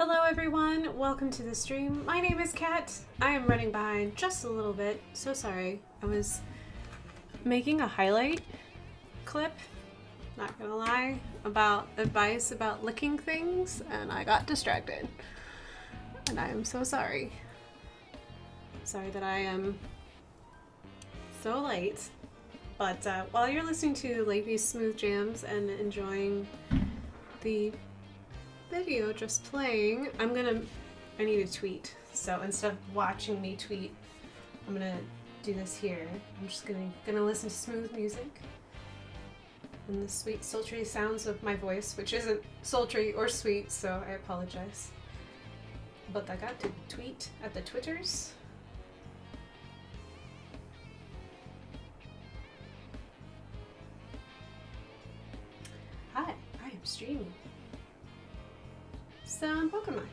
Hello everyone, welcome to the stream. My name is Kat. I am running behind just a little bit, so sorry. I was making a highlight clip, not gonna lie, about advice about licking things, and I got distracted. And I am so sorry. Sorry that I am so late. But while you're listening to Lady's Smooth Jams and enjoying the video just playing, I need a tweet. So instead of watching me tweet, I'm gonna do this here. I'm just gonna listen to smooth music and the sweet sultry sounds of my voice, which isn't sultry or sweet, so I apologize. But I got to tweet at the Twitters. Hi, I am streaming some Pokemon.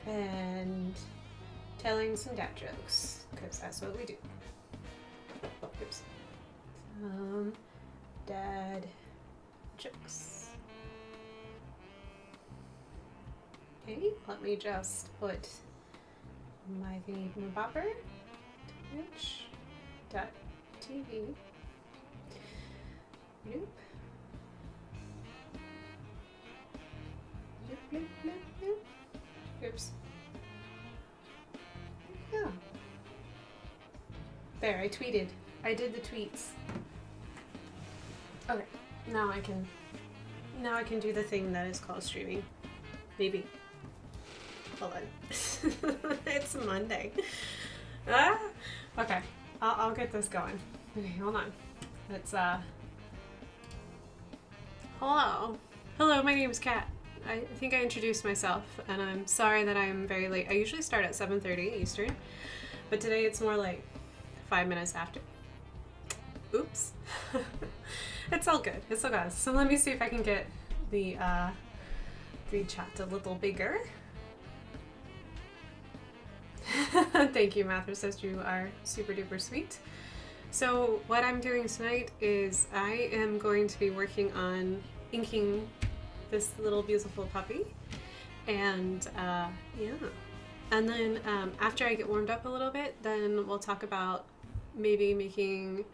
And telling some dad jokes, because that's what we do. Oops. Some dad jokes. Okay, let me just put my bopper, twitch.tv. Nope. Nope. Oops. Yeah. There, I tweeted. I did the tweets. Okay, now I can do the thing that is called streaming. Maybe. Hold on. It's Monday. Ah! Okay, I'll get this going. Okay, hold on. Let's Hello, my name is Kat. I think I introduced myself, and I'm sorry that I'm very late. I usually start at 7:30 Eastern, but today it's more like 5 minutes after. Oops. It's all good. It's all good. So let me see if I can get the chat a little bigger. Thank you, Mather says you are super duper sweet. So what I'm doing tonight is I am going to be working on inking this little beautiful puppy, and yeah, and then after I get warmed up a little bit, then we'll talk about maybe making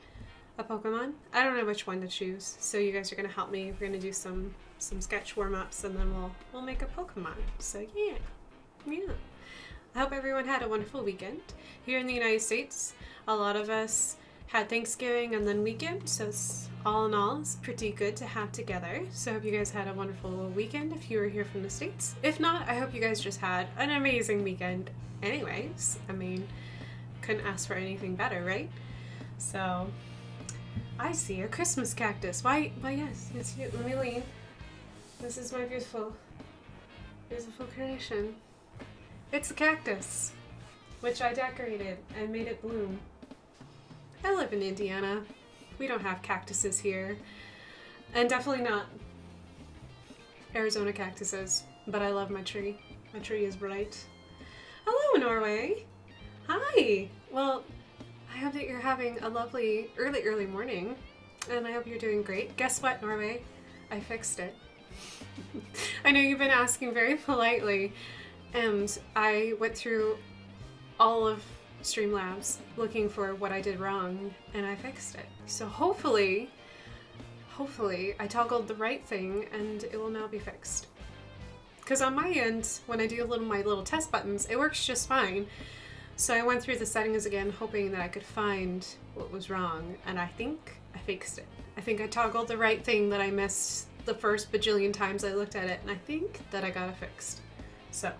a Pokemon. I don't know which one to choose, so you guys are gonna help me. We're gonna do some sketch warm-ups, and then we'll make a Pokemon. So yeah. I hope everyone had a wonderful weekend. Here in the United States, a lot of us had Thanksgiving and then weekend, so it's, all in all, it's pretty good to have together. So I hope you guys had a wonderful weekend if you were here from the States. If not, I hope you guys just had an amazing weekend anyways. I mean, couldn't ask for anything better, right? So, I see a Christmas cactus. Why yes, you. Let me lean. This is my beautiful creation. It's a cactus, which I decorated and made it bloom. I live in Indiana. We don't have cactuses here. And definitely not Arizona cactuses. But I love my tree. My tree is bright. Hello, Norway. Hi. Well, I hope that you're having a lovely early morning. And I hope you're doing great. Guess what, Norway? I fixed it. I know you've been asking very politely. And I went through all of Streamlabs looking for what I did wrong, and I fixed it. So hopefully I toggled the right thing and it will now be fixed. Because on my end, when I do my little test buttons, it works just fine. So I went through the settings again, hoping that I could find what was wrong, and I think I fixed it. I think I toggled the right thing that I missed the first bajillion times I looked at it, and I think that I got it fixed. So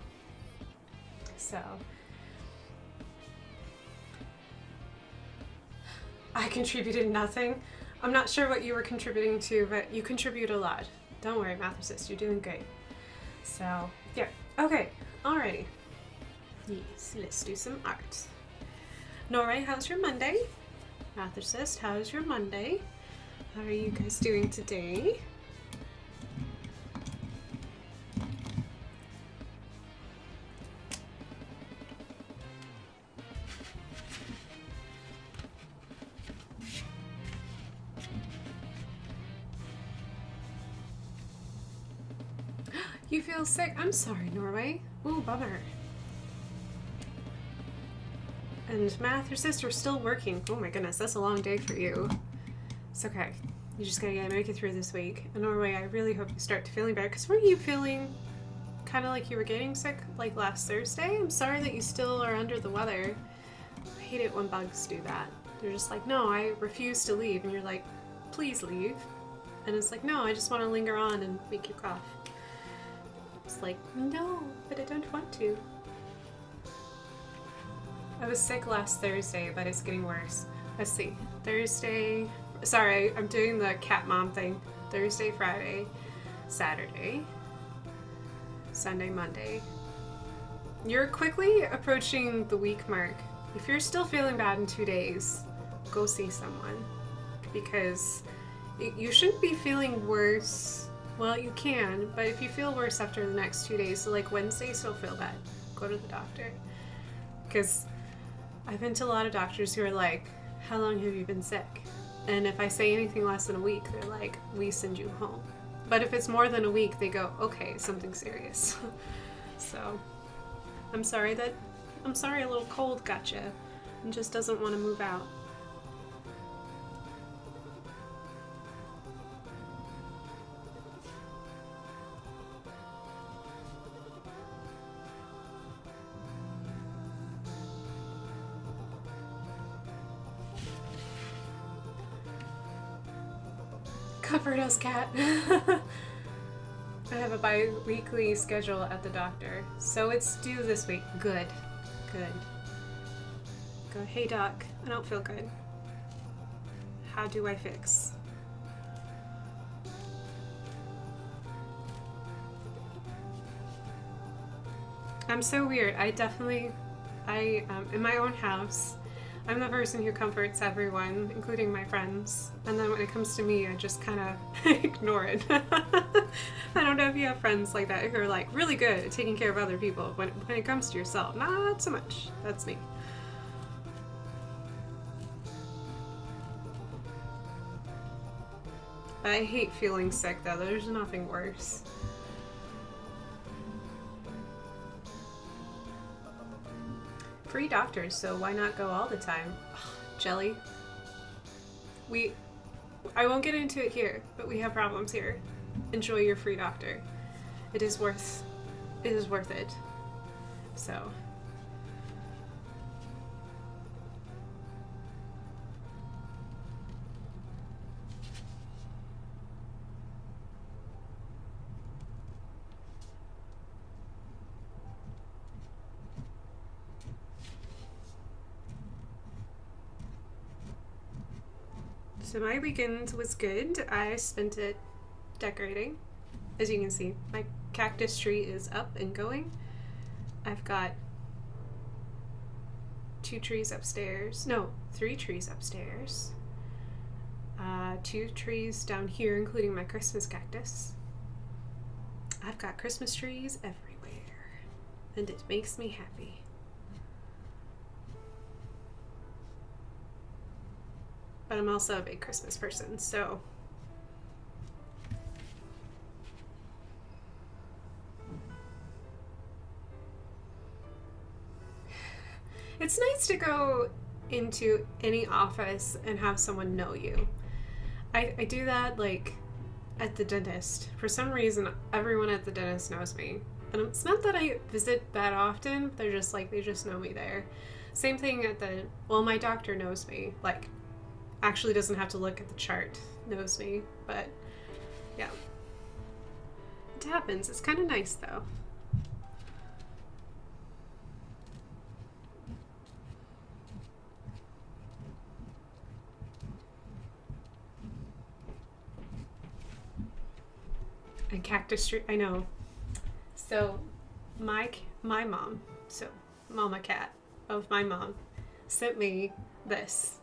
I contributed nothing. I'm not sure what you were contributing to, but you contribute a lot. Don't worry, Mathesist, you're doing great. So, yeah. Okay, alrighty. Yes, let's do some art. Norway, how's your Monday? Mathesist, how's your Monday? How are you guys doing today? You feel sick? I'm sorry, Norway. Ooh, bummer. And Math, your sister's still working. Oh my goodness, that's a long day for you. It's okay. You just gotta make it through this week. And Norway, I really hope you start feeling better. Because weren't you feeling kind of like you were getting sick like last Thursday? I'm sorry that you still are under the weather. I hate it when bugs do that. They're just like, no, I refuse to leave. And you're like, please leave. And it's like, no, I just want to linger on and make you cough. It's like, no, but I don't want to. I was sick last Thursday, but it's getting worse. Let's see. Thursday. Sorry, I'm doing the cat mom thing. Thursday, Friday, Saturday, Sunday, Monday. You're quickly approaching the week mark. If you're still feeling bad in 2 days, go see someone. Because you shouldn't be feeling worse. Well, you can, but if you feel worse after the next 2 days, so like Wednesday, still feel bad, go to the doctor. Because I've been to a lot of doctors who are like, how long have you been sick? And if I say anything less than a week, they're like, we send you home. But if it's more than a week, they go, okay, something serious. So, I'm sorry a little cold got you and just doesn't want to move out. Comfort us, cat. I have a bi-weekly schedule at the doctor, so it's due this week. Good. Go, hey doc, I don't feel good. How do I fix? I'm so weird. In my own house, I'm the person who comforts everyone, including my friends. And then when it comes to me, I just kind of ignore it. I don't know if you have friends like that who are like really good at taking care of other people. When it comes to yourself, not so much. That's me. I hate feeling sick though. There's nothing worse. Free doctors, so why not go all the time? Ugh, Jelly. I won't get into it here, but we have problems here. Enjoy your free doctor. It is worth it. So. So my weekend was good. I spent it decorating. As you can see, my cactus tree is up and going. I've got 3 trees upstairs. 2 trees down here, including my Christmas cactus. I've got Christmas trees everywhere, and it makes me happy. But I'm also a big Christmas person, so it's nice to go into any office and have someone know you. I do that like at the dentist. For some reason, everyone at the dentist knows me. And it's not that I visit that often, they're just like, they just know me there. Same thing my doctor knows me, like actually doesn't have to look at the chart, knows me, but yeah. It happens. It's kind of nice though. And cactus tree, I know. So my mom, so mama cat of my mom, sent me this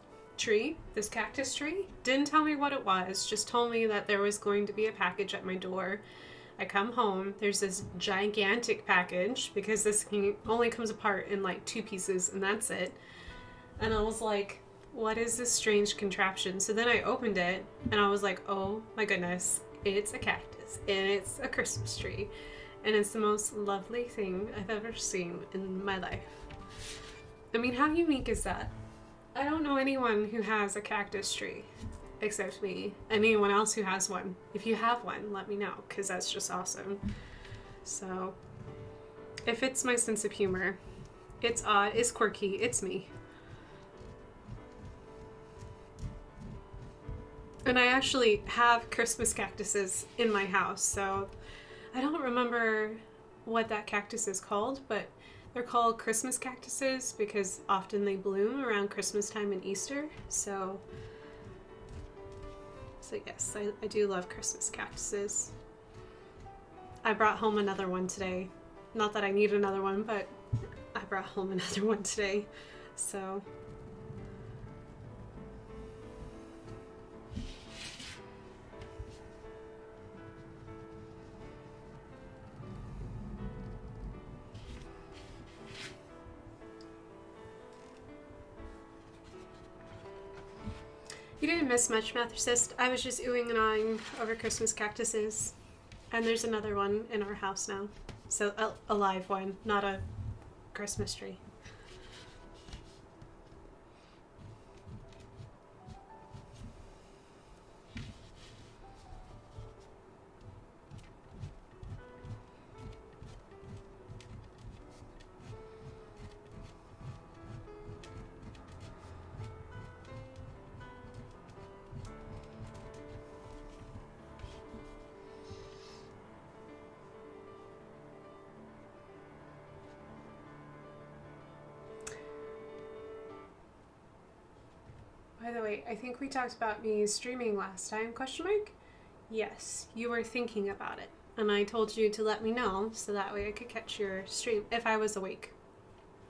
cactus tree. Didn't tell me what it was, just told me that there was going to be a package at my door. I come home, there's this gigantic package, because this only comes apart in like 2 pieces and that's it. And I was like, what is this strange contraption? So then I opened it and I was like, oh my goodness, it's a cactus and it's a Christmas tree. and it's the most lovely thing I've ever seen in my life. I mean, how unique is that? I don't know anyone who has a cactus tree except me. Anyone else who has one. If you have one, let me know, because that's just awesome. So, it fits my sense of humor. It's odd, it's quirky, it's me. And I actually have Christmas cactuses in my house, so I don't remember what that cactus is called, but they're called Christmas cactuses because often they bloom around Christmas time and Easter. So yes, I do love Christmas cactuses. I brought home another one today. Not that I need another one, but I brought home another one today. So you didn't miss much, Mathicist. I was just oohing and ahhing over Christmas cactuses. And there's another one in our house now. So a live one, not a Christmas tree. By the way, I think we talked about me streaming last time, question mark? Yes, you were thinking about it. And I told you to let me know so that way I could catch your stream if I was awake.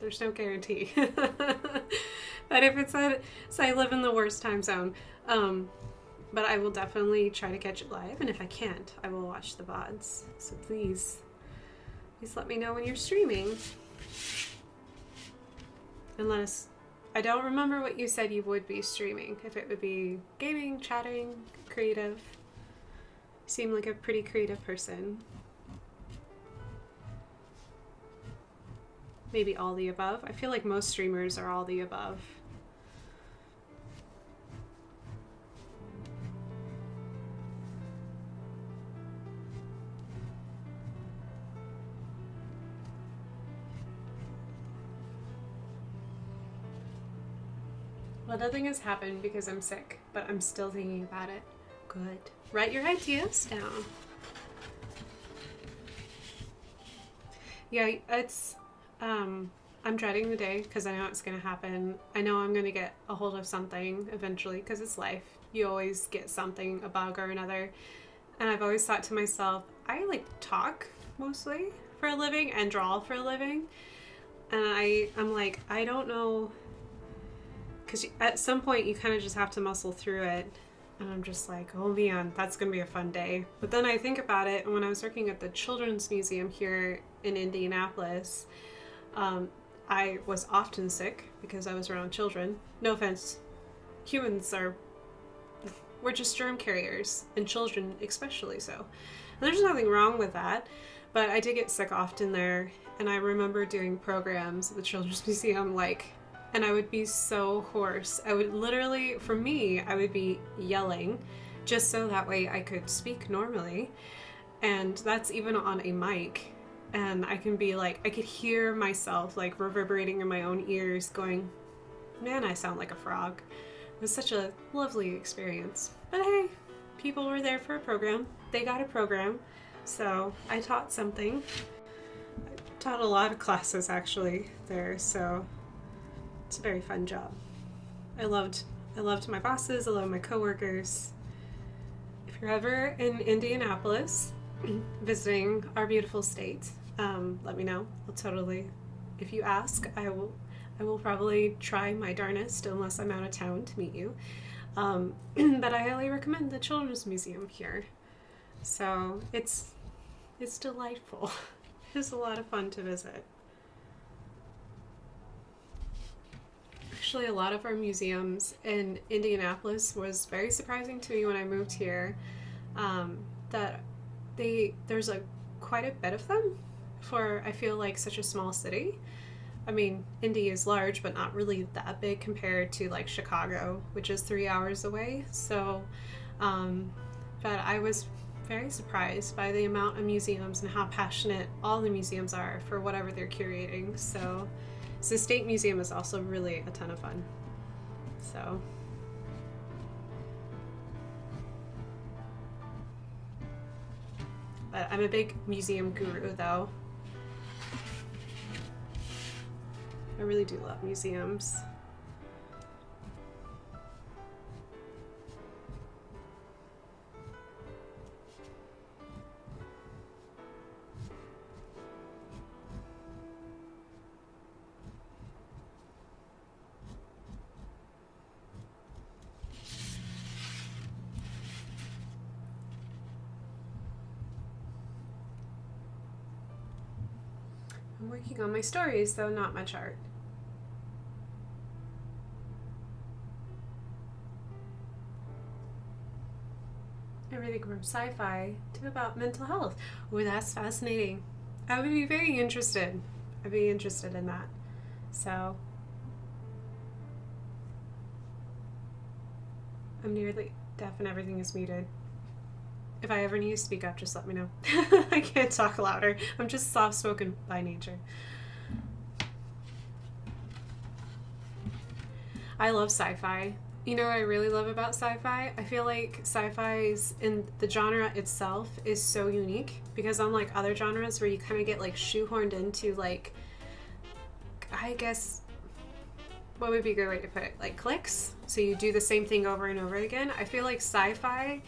There's no guarantee. But if it's so I live in the worst time zone. But I will definitely try to catch it live, and if I can't, I will watch the VODs. So please let me know when you're streaming. And let us... I don't remember what you said you would be streaming. If it would be gaming, chatting, creative. You seem like a pretty creative person. Maybe all the above. I feel like most streamers are all the above. Well, nothing has happened because I'm sick, but I'm still thinking about it. Good. Write your ideas down. Yeah, it's, I'm dreading the day because I know it's going to happen. I know I'm going to get a hold of something eventually because it's life. You always get something, a bug or another. And I've always thought to myself, I like talk mostly for a living and draw for a living. And I'm like, I don't know. Because at some point you kind of just have to muscle through it. And I'm just like, oh man, that's going to be a fun day. But then I think about it, and when I was working at the Children's Museum here in Indianapolis, I was often sick because I was around children. No offense. Humans we're just germ carriers, and children especially so. And there's nothing wrong with that, but I did get sick often there, and I remember doing programs at the Children's Museum, and I would be so hoarse. I would literally, for me, I would be yelling just so that way I could speak normally. And that's even on a mic. And I can be like, I could hear myself like reverberating in my own ears going, man, I sound like a frog. It was such a lovely experience. But hey, people were there for a program. They got a program. So I taught something. I taught a lot of classes actually there, so it's a very fun job. I loved my bosses, I loved my coworkers. If you're ever in Indianapolis visiting our beautiful state, let me know. I'll totally, if you ask, I will probably try my darnest unless I'm out of town to meet you. But I highly recommend the Children's Museum here. So it's delightful. It's a lot of fun to visit. Actually, a lot of our museums in Indianapolis was very surprising to me when I moved here, that there's a quite a bit of them for, I feel like, such a small city. I mean, Indy is large, but not really that big compared to like Chicago, which is 3 hours away. So, but I was very surprised by the amount of museums and how passionate all the museums are for whatever they're curating. So the State Museum is also really a ton of fun. So. But I'm a big museum guru, though. I really do love museums. I'm working on my stories, though not much art. Everything from sci-fi to about mental health. Oh, that's fascinating. I would be very interested. I'd be interested in that. So, I'm nearly deaf and everything is muted. If I ever need to speak up, just let me know. I can't talk louder. I'm just soft-spoken by nature. I love sci-fi. You know what I really love about sci-fi? I feel like sci-fi's in the genre itself is so unique because unlike other genres where you kind of get like shoehorned into like, I guess, what would be a good way to put it? Like clicks. So you do the same thing over and over again. I feel like sci-fi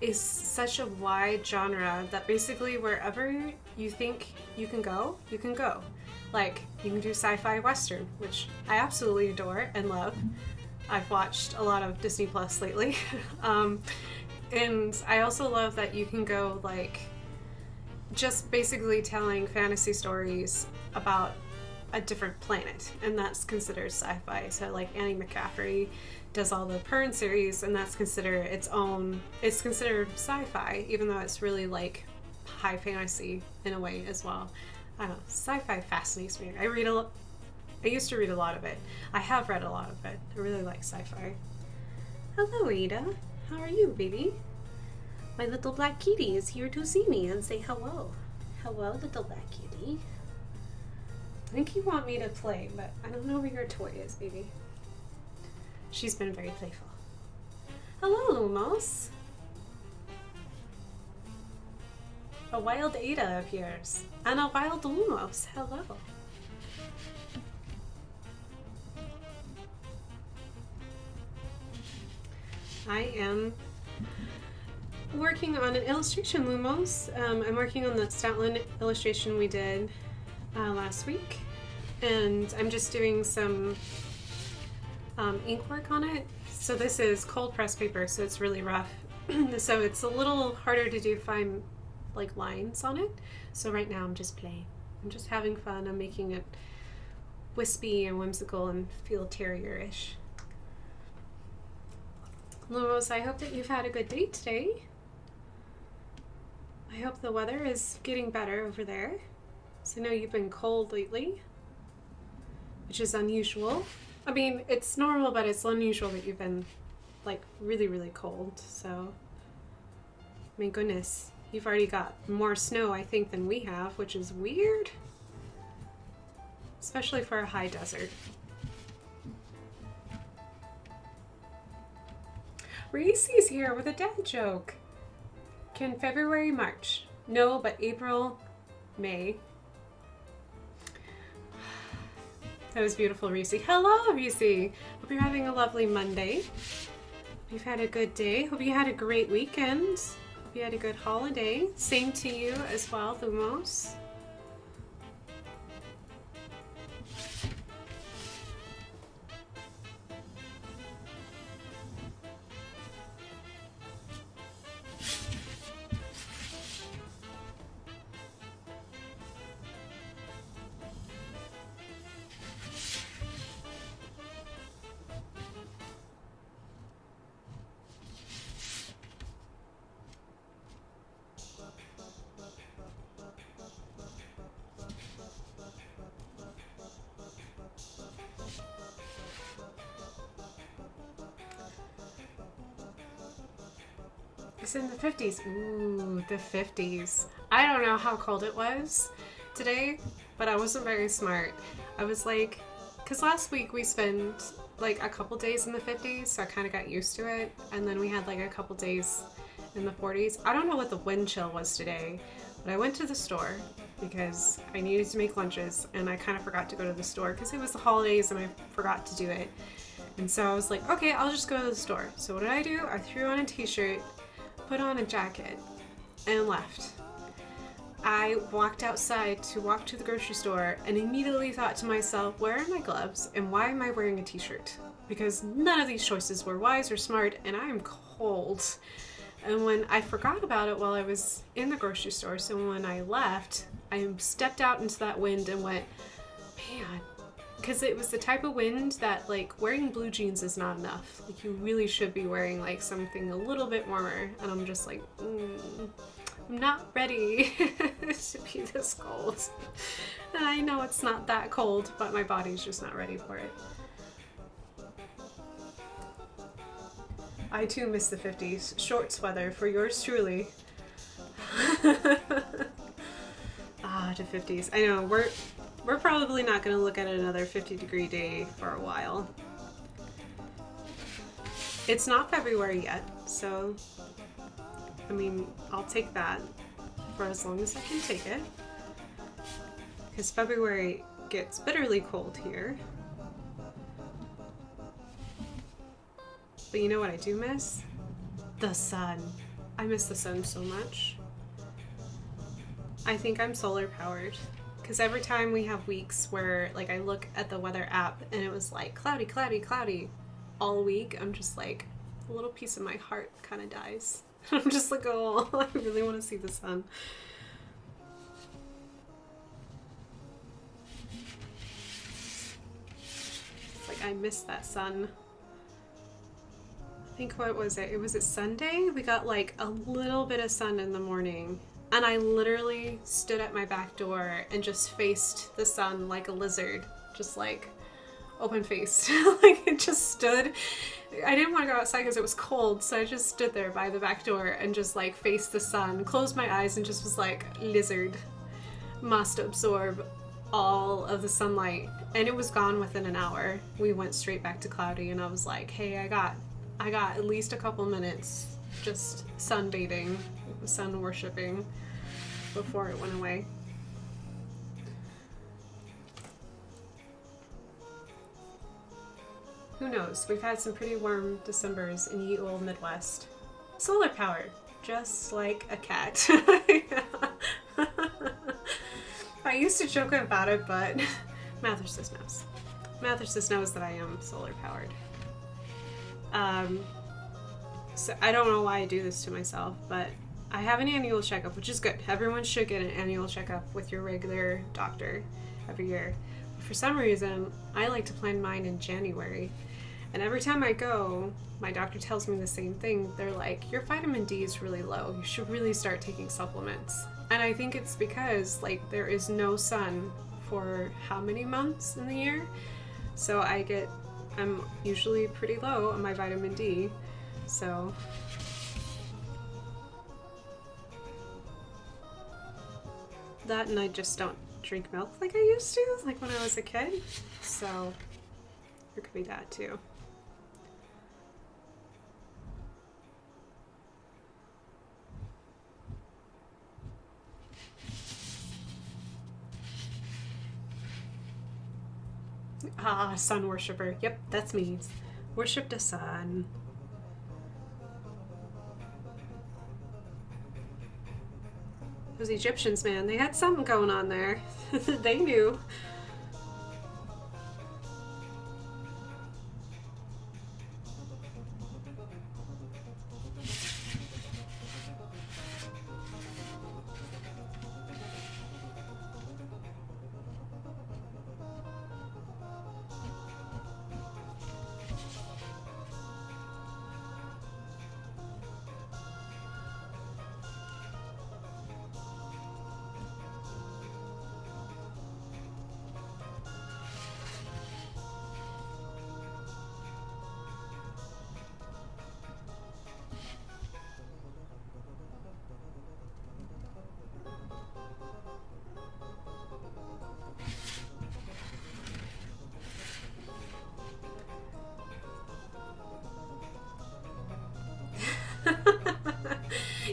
is such a wide genre that basically wherever you think you can go, you can go. Like, you can do sci-fi western, which I absolutely adore and love. I've watched a lot of Disney Plus lately. And I also love that you can go, like, just basically telling fantasy stories about a different planet, and that's considered sci-fi. So, like, Annie McCaffrey does all the Pern series, and that's considered it's considered sci-fi, even though it's really, like, high fantasy in a way as well. I don't know, sci-fi fascinates me. I used to read a lot of it. I have read a lot of it. I really like sci-fi. Hello, Ada. How are you, baby? My little black kitty is here to see me and say hello. Hello, little black kitty. I think you want me to play, but I don't know where your toy is, baby. She's been very playful. Hello, Lumos. A wild Ada appears, and a wild Lumos. Hello. I am working on an illustration, Lumos. I'm working on the Stoutland illustration we did last week, and I'm just doing some ink work on it. So this is cold press paper, so it's really rough. So it's a little harder to do fine like lines on it. So right now I'm just playing. I'm just having fun. I'm making it wispy and whimsical and feel terrier-ish. Lumos, I hope that you've had a good day today. I hope the weather is getting better over there. So I know you've been cold lately, which is unusual. I mean, it's normal, but it's unusual that you've been like really, really cold. So, my goodness, you've already got more snow, I think, than we have, which is weird, especially for a high desert. Reese's here with a dad joke. Can February, March? No, but April, May. That was beautiful, Reese. Hello, Reese. Hope you're having a lovely Monday. Hope you've had a good day. Hope you had a great weekend. Hope you had a good holiday. Same to you as well, Lumos. It's in the 50s. Ooh, the 50s. I don't know how cold it was today, but I wasn't very smart. I was like, because last week we spent like a couple days in the 50s, so I kind of got used to it. And then we had like a couple days in the 40s. I don't know what the wind chill was today, but I went to the store because I needed to make lunches, and I kind of forgot to go to the store because it was the holidays and I forgot to do it. And so I was like, okay, I'll just go to the store. So what did I do? I threw on a t-shirt, put on a jacket, and left. I walked outside to walk to the grocery store and immediately thought to myself, where are my gloves and why am I wearing a t-shirt? Because none of these choices were wise or smart, and I am cold. And when I forgot about it while I was in the grocery store, so when I left, I stepped out into that wind and went, man, because it was the type of wind that like wearing blue jeans is not enough. Like you really should be wearing like something a little bit warmer. And I'm just like, I'm not ready to be this cold. And I know it's not that cold, but my body's just not ready for it. I too miss the 50s. Shorts weather for yours truly. The 50s. I know, we're probably not going to look at another 50-degree day for a while. It's not February yet, so I mean, I'll take that for as long as I can take it. Because February gets bitterly cold here. But you know what I do miss? The sun. I miss the sun so much. I think I'm solar powered. Because every time we have weeks where like I look at the weather app and it was like cloudy, cloudy, cloudy all week, I'm just like, a little piece of my heart kind of dies. I'm just like, oh, I really want to see the sun. It's like I miss that sun. I think, what was it? It was Sunday? We got like a little bit of sun in the morning. And I literally stood at my back door and just faced the sun like a lizard. Just like open-faced. Like it just stood. I didn't want to go outside because it was cold, so I just stood there by the back door and just like faced the sun, closed my eyes, and just was like, lizard must absorb all of the sunlight. And it was gone within an hour. We went straight back to cloudy, and I was like, hey, I got at least a couple minutes just sunbathing, sun worshipping before it went away. Who knows? We've had some pretty warm Decembers in ye old Midwest. Solar powered, just like a cat. I used to joke about it, but Mathers just knows. Mathers just knows that I am solar powered. So I don't know why I do this to myself, but I have an annual checkup, which is good. Everyone should get an annual checkup with your regular doctor every year. But for some reason, I like to plan mine in January. And every time I go, my doctor tells me the same thing. They're like, your vitamin D is really low. You should really start taking supplements. And I think it's because like there is no sun for how many months in the year? So I'm usually pretty low on my vitamin D. So that, and I just don't drink milk like I used to, like when I was a kid. So there could be that too. Sun worshiper. Yep, that's me. Worship the sun. Those Egyptians, man, they had something going on there. They knew.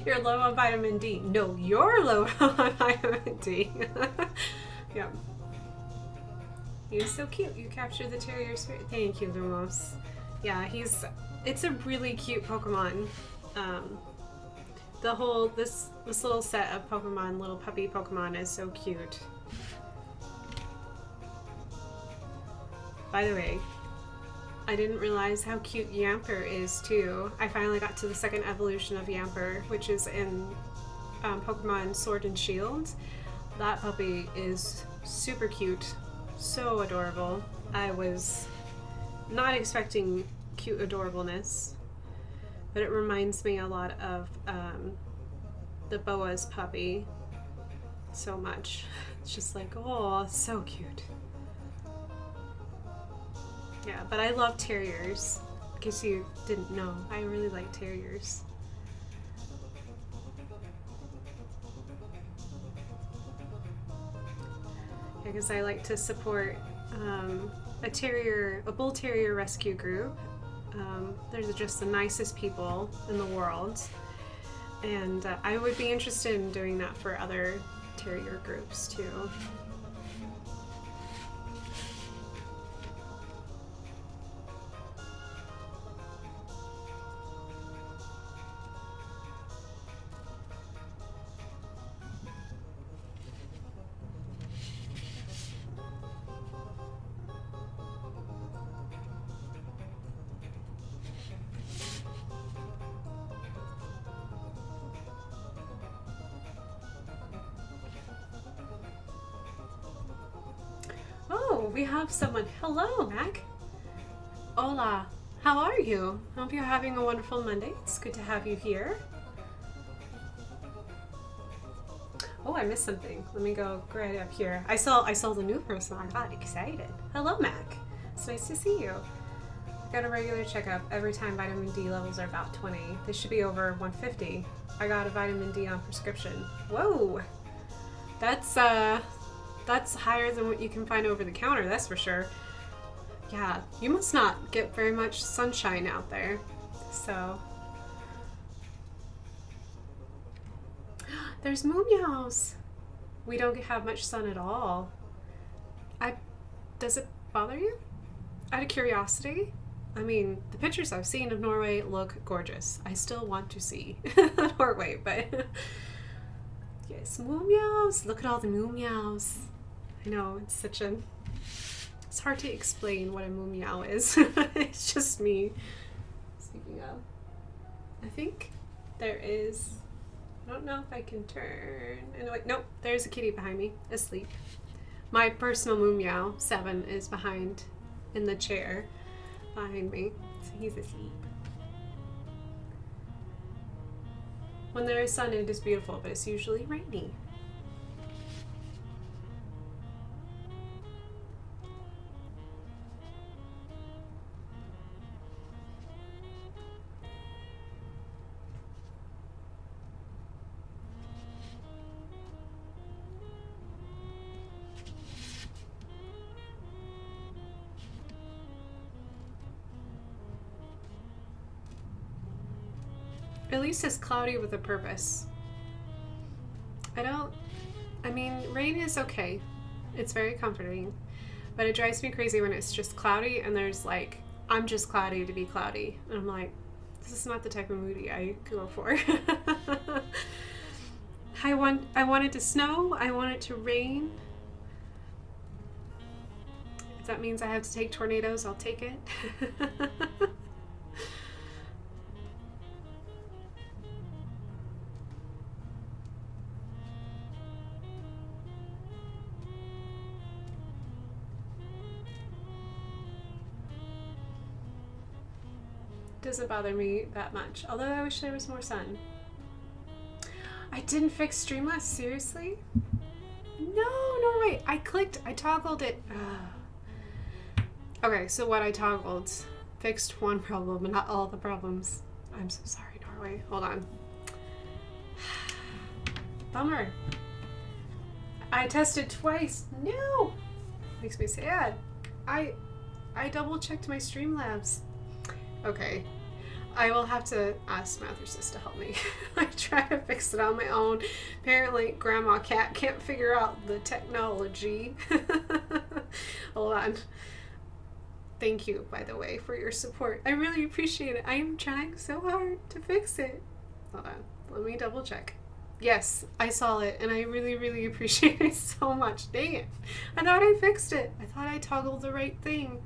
You're low on vitamin D. No, you're low on vitamin D. Yeah. He was so cute. You captured the terrier spirit. Thank you, Lumos. Yeah, it's a really cute Pokemon. This little set of Pokemon, little puppy Pokemon is so cute. By the way, I didn't realize how cute Yamper is too. I finally got to the second evolution of Yamper, which is in Pokemon Sword and Shield. That puppy is super cute, so adorable. I was not expecting cute adorableness, but it reminds me a lot of the Boa's puppy so much. It's just like, oh, so cute. Yeah, but I love terriers. In case you didn't know, I really like terriers. Yeah, because I like to support a bull terrier rescue group. They're just the nicest people in the world, and I would be interested in doing that for other terrier groups too. We have someone. Hello, Mac. Hola. How are you? Hope you're having a wonderful Monday. It's good to have you here. Oh, I missed something. Let me go right up here. I saw the new person. I got excited. Hello, Mac. It's nice to see you. I got a regular checkup every time vitamin D levels are about 20. They should be over 150. I got a vitamin D on prescription. Whoa. That's higher than what you can find over the counter, that's for sure. Yeah, you must not get very much sunshine out there. So. There's moo meows. We don't have much sun at all. Does it bother you? Out of curiosity? I mean, the pictures I've seen of Norway look gorgeous. I still want to see Norway, but yes, moo meows. Look at all the moo meows. I know, it's hard to explain what a moo meow is. It's just me speaking of. I think there is, I don't know if I can turn. Anyway, nope, there's a kitty behind me, asleep. My personal moo meow, 7, is behind in the chair behind me, so he's asleep. When there is sun, it is beautiful, but it's usually rainy. At least it's cloudy with a purpose. I mean, rain is okay. It's very comforting. But it drives me crazy when it's just cloudy and there's like, I'm just cloudy to be cloudy. And I'm like, this is not the type of moody I go for. I want it to snow. I want it to rain. If that means I have to take tornadoes, I'll take it. Doesn't bother me that much, although I wish there was more sun. I didn't fix Streamlabs, seriously? No, wait, I toggled it. Okay, so what I toggled fixed one problem and not all the problems. I'm so sorry, Norway. Hold on. Bummer. I tested twice. No! Makes me sad. I double checked my Streamlabs. Okay. I will have to ask Mathersis to help me. I try to fix it on my own. Apparently, Grandma Cat can't figure out the technology. Hold on. Thank you, by the way, for your support. I really appreciate it. I am trying so hard to fix it. Hold on. Let me double check. Yes, I saw it, and I really, really appreciate it so much. Dang it. I thought I fixed it. I thought I toggled the right thing.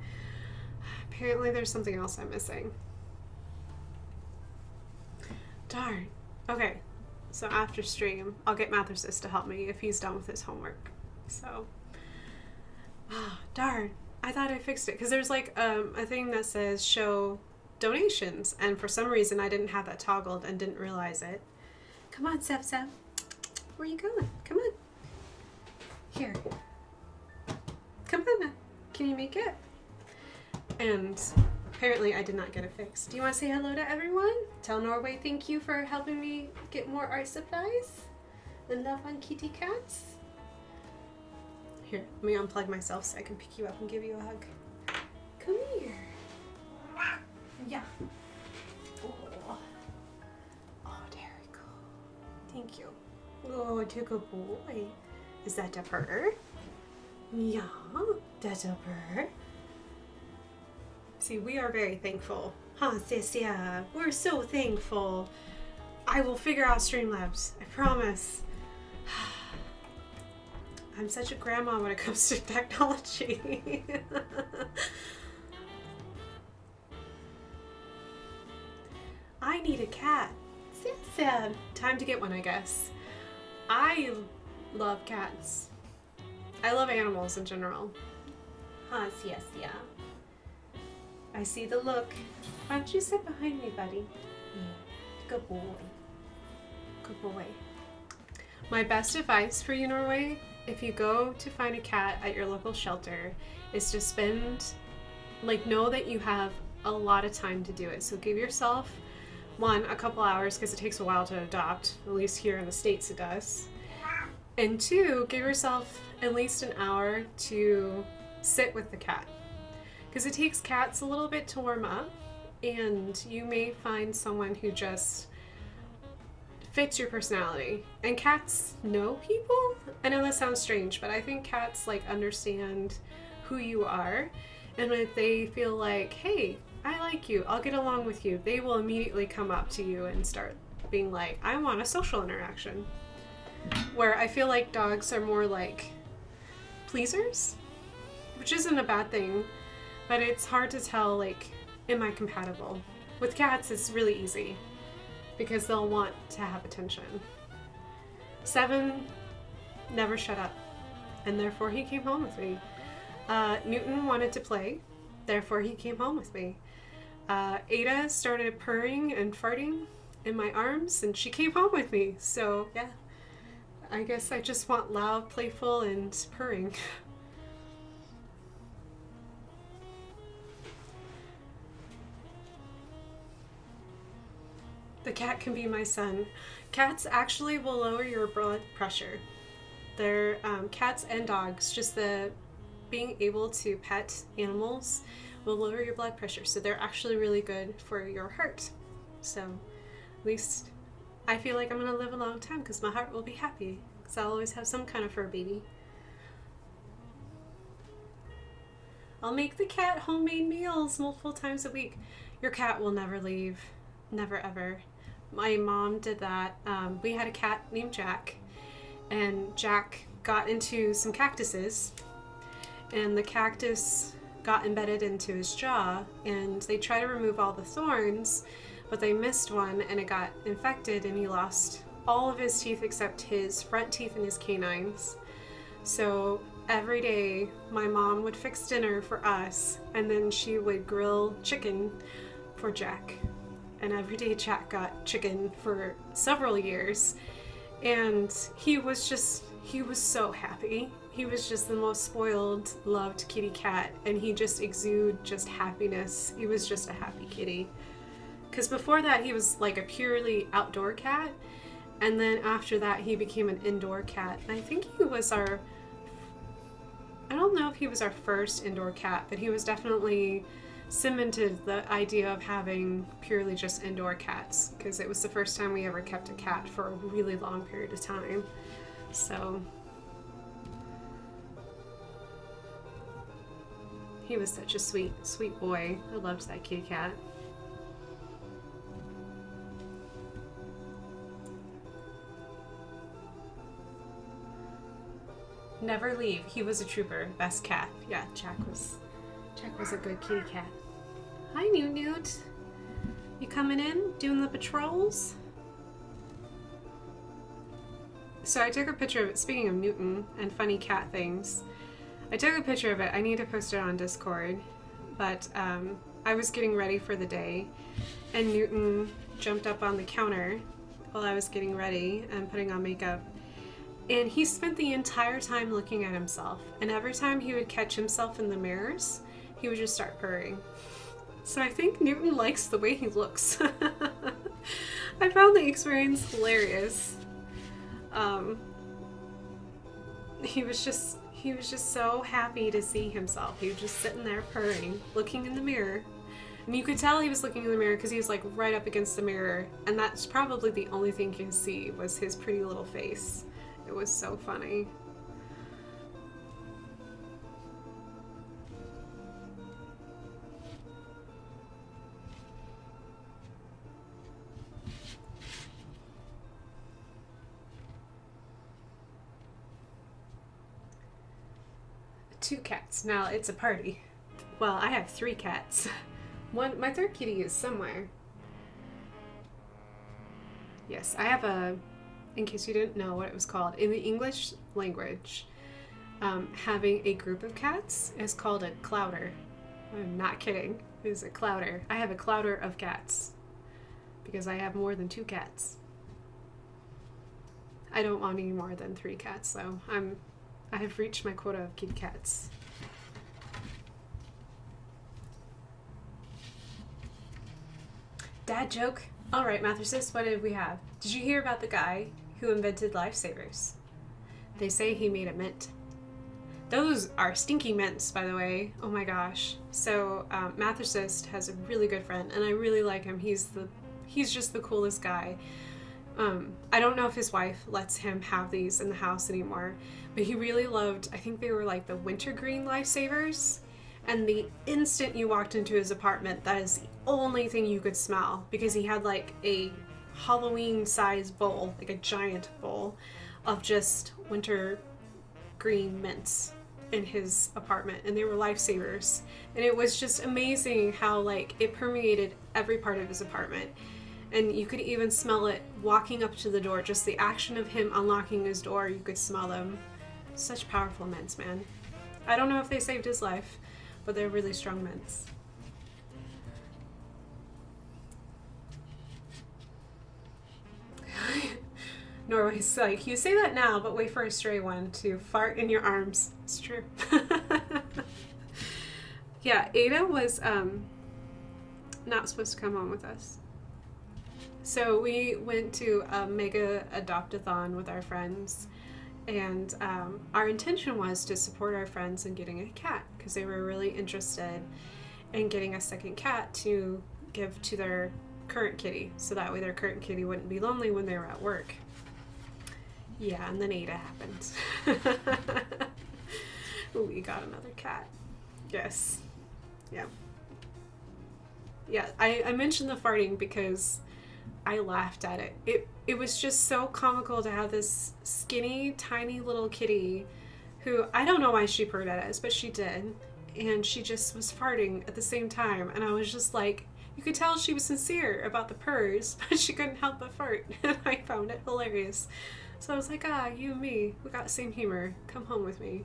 Apparently, there's something else I'm missing. Darn. Okay, so after stream, I'll get Mathersis to help me if he's done with his homework. So, darn. I thought I fixed it because there's like a thing that says show donations, and for some reason I didn't have that toggled and didn't realize it. Come on, Sep. Where are you going? Come on. Here. Come on. Can you make it? And apparently I did not get it fixed. Do you want to say hello to everyone? Tell Norway thank you for helping me get more art supplies. And love on kitty cats. Here, let me unplug myself so I can pick you up and give you a hug. Come here. Yeah. Oh, there we go. Thank you. Oh, it's a good boy. Is that a purr? Yeah, that's a purr. See, we are very thankful. Huh, sis? Yeah, we're so thankful. I will figure out Streamlabs. I promise. I'm such a grandma when it comes to technology. I need a cat. Sad. Time to get one, I guess. I love cats. I love animals in general. Huh, yes, yeah. I see the look. Why don't you sit behind me, buddy? Good boy. Good boy. My best advice for you, Norway, if you go to find a cat at your local shelter, is to know that you have a lot of time to do it. So give yourself, one, a couple hours, because it takes a while to adopt, at least here in the States it does. And two, give yourself at least an hour to sit with the cat. Because it takes cats a little bit to warm up, and you may find someone who just fits your personality. And cats know people. I know that sounds strange, but I think cats understand who you are, and if they feel like, hey, I like you, I'll get along with you, they will immediately come up to you and start being like, I want a social interaction. Where I feel like dogs are more like pleasers, which isn't a bad thing, but it's hard to tell, am I compatible? With cats, it's really easy because they'll want to have attention. 7 never shut up, and therefore he came home with me. Newton wanted to play, therefore he came home with me. Ada started purring and farting in my arms, and she came home with me. So yeah, I guess I just want loud, playful, and purring. The cat can be my son. Cats actually will lower your blood pressure. They're cats and dogs, just the being able to pet animals will lower your blood pressure. So they're actually really good for your heart. So at least I feel like I'm gonna live a long time because my heart will be happy because I'll always have some kind of fur baby. I'll make the cat homemade meals multiple times a week. Your cat will never leave. Never ever. My mom did that. We had a cat named Jack, and Jack got into some cactuses, and the cactus got embedded into his jaw, and they tried to remove all the thorns, but they missed one, and it got infected, and he lost all of his teeth except his front teeth and his canines. So every day my mom would fix dinner for us, and then she would grill chicken for Jack. And every day Jack got chicken for several years, and he was so happy. He was just the most spoiled, loved kitty cat, and he just exuded just happiness. He was just a happy kitty. Because before that he was like a purely outdoor cat, and then after that he became an indoor cat. And I think he was I don't know if he was our first indoor cat, but he was definitely cemented the idea of having purely just indoor cats, because it was the first time we ever kept a cat for a really long period of time. So he was such a sweet, sweet boy. I loved that kitty cat. Never leave. He was a trooper. Best cat. Yeah, Jack was a good kitty cat. Hi, Newt Newt. You coming in? Doing the patrols? So I took a picture of it. Speaking of Newton and funny cat things, I took a picture of it. I need to post it on Discord. But I was getting ready for the day, and Newton jumped up on the counter while I was getting ready and putting on makeup. And he spent the entire time looking at himself. And every time he would catch himself in the mirrors, he would just start purring. So I think Newton likes the way he looks. I found the experience hilarious. He was just so happy to see himself. He was just sitting there purring, looking in the mirror. And you could tell he was looking in the mirror because he was like right up against the mirror. And that's probably the only thing you can see was his pretty little face. It was so funny. Two cats. Now it's a party. Well, I have 3 cats. My third kitty is somewhere. Yes, I have a, in case you didn't know what it was called, in the English language, having a group of cats is called a clouder. I'm not kidding. It is a clouder. I have a clouder of cats because I have more than 2 cats. I don't want any more than 3 cats, though. I have reached my quota of kitty cats. Dad joke. All right, Mathursis, what did we have? Did you hear about the guy who invented lifesavers? They say he made a mint. Those are stinky mints, by the way. Oh my gosh. So Mathursis has a really good friend, and I really like him. He's just the coolest guy. I don't know if his wife lets him have these in the house anymore, but he really loved, I think they were like the wintergreen lifesavers. And the instant you walked into his apartment, that is the only thing you could smell, because he had like a Halloween-sized bowl, like a giant bowl of just wintergreen mints in his apartment, and they were lifesavers. And it was just amazing how like it permeated every part of his apartment. And you could even smell it walking up to the door. Just the action of him unlocking his door, you could smell them. Such powerful mints, man. I don't know if they saved his life, but they're really strong mints. Norway's like, you say that now, but wait for a stray one to fart in your arms. It's true. Yeah, Ada was not supposed to come home with us. So we went to a mega adopt-a-thon with our friends, and our intention was to support our friends in getting a cat, because they were really interested in getting a second cat to give to their current kitty, so that way their current kitty wouldn't be lonely when they were at work. Yeah, and then Ada happened. We got another cat. Yes. Yeah. Yeah, I mentioned the farting because I laughed at it. It was just so comical to have this skinny, tiny little kitty who, I don't know why she purred at us, but she did. And she just was farting at the same time. And I was just like, you could tell she was sincere about the purrs, but she couldn't help but fart. And I found it hilarious. So I was like, you and me, we got the same humor. Come home with me.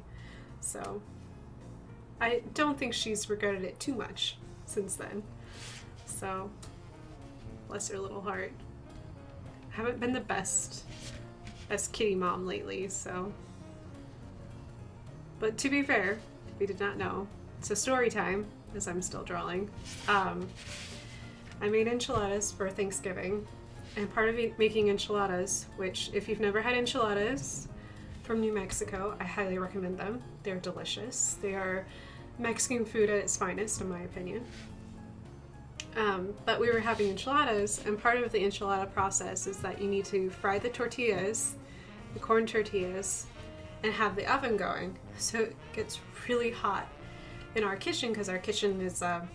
So I don't think she's regretted it too much since then. So bless her little heart. I haven't been the best kitty mom lately, so. But to be fair, we did not know. So story time, as I'm still drawing. I made enchiladas for Thanksgiving, and part of making enchiladas, which if you've never had enchiladas from New Mexico, I highly recommend them. They're delicious. They are Mexican food at its finest, in my opinion. But we were having enchiladas, and part of the enchilada process is that you need to fry the tortillas, the corn tortillas, and have the oven going. So it gets really hot in our kitchen, because our kitchen is a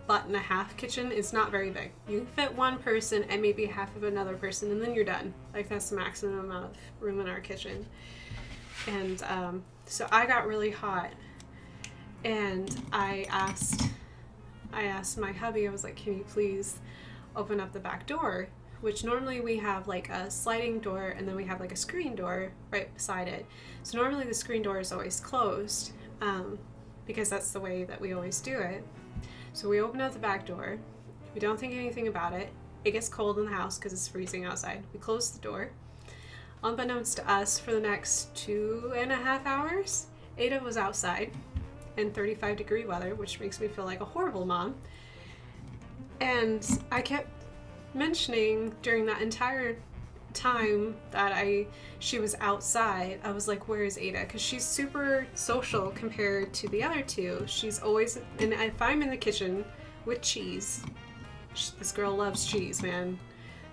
butt and a half kitchen. It's not very big. You can fit one person and maybe half of another person, and then you're done. Like, that's the maximum amount of room in our kitchen. And so I got really hot, and I asked my hubby, I was like, can you please open up the back door? Which normally we have like a sliding door, and then we have like a screen door right beside it. So normally the screen door is always closed, because that's the way that we always do it. So we open up the back door. We don't think anything about it. It gets cold in the house because it's freezing outside. We close the door. Unbeknownst to us, for the next 2.5 hours, Ada was outside in 35-degree weather, which makes me feel like a horrible mom. And I kept mentioning during that entire time that she was outside, I was like, where is Ada? Because she's super social compared to the other two. She's always, and if I'm in the kitchen with cheese, this girl loves cheese, man.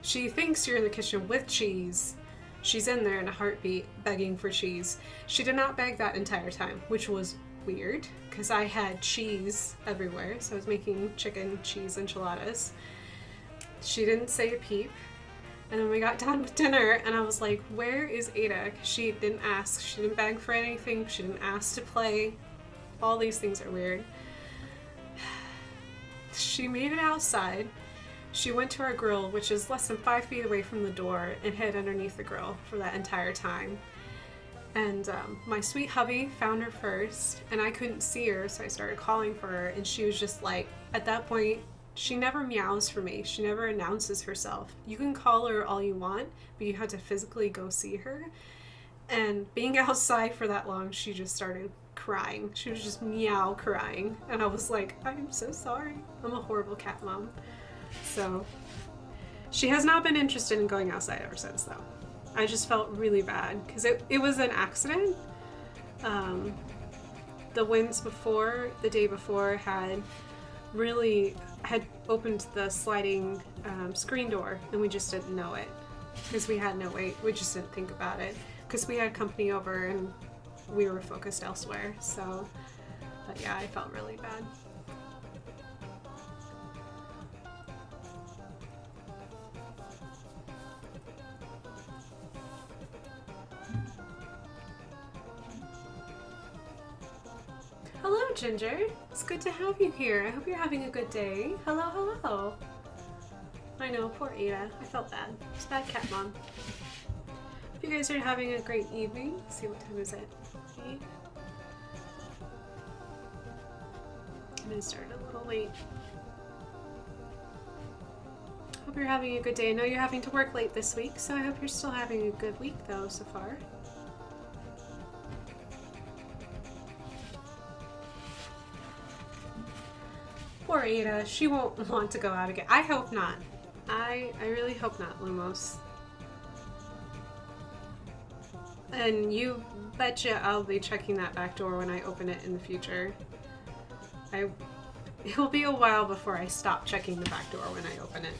She thinks you're in the kitchen with cheese. She's in there in a heartbeat begging for cheese. She did not beg that entire time, which was weird because I had cheese everywhere. So I was making chicken cheese enchiladas. She didn't say a peep. And then we got done with dinner, and I was like, where is Ada? She didn't ask. She didn't beg for anything. She didn't ask to play. All these things are weird. She made it outside. She went to our grill, which is less than 5 feet away from the door, and hid underneath the grill for that entire time. And my sweet hubby found her first, and I couldn't see her, so I started calling for her, and she was just like, at that point, she never meows for me. She never announces herself. You can call her all you want, but you have to physically go see her. And being outside for that long, she just started crying. She was just meow crying. And I was like, I'm so sorry. I'm a horrible cat mom. So she has not been interested in going outside ever since, though. I just felt really bad because it was an accident. The winds the day before had opened the sliding screen door, and we just didn't know it because we just didn't think about it because we had company over and we were focused elsewhere. So, but yeah, I felt really bad. Hello, Ginger. It's good to have you here. I hope you're having a good day. Hello, hello. I know, poor Ada. I felt bad. It's bad cat mom. Hope you guys are having a great evening. Let's see, what time is it? 8? I'm gonna start a little late. Hope you're having a good day. I know you're having to work late this week, so I hope you're still having a good week though so far. Poor Ada, she won't want to go out again. I hope not. I really hope not, Lumos. And you betcha I'll be checking that back door when I open it in the future. It will be a while before I stop checking the back door when I open it.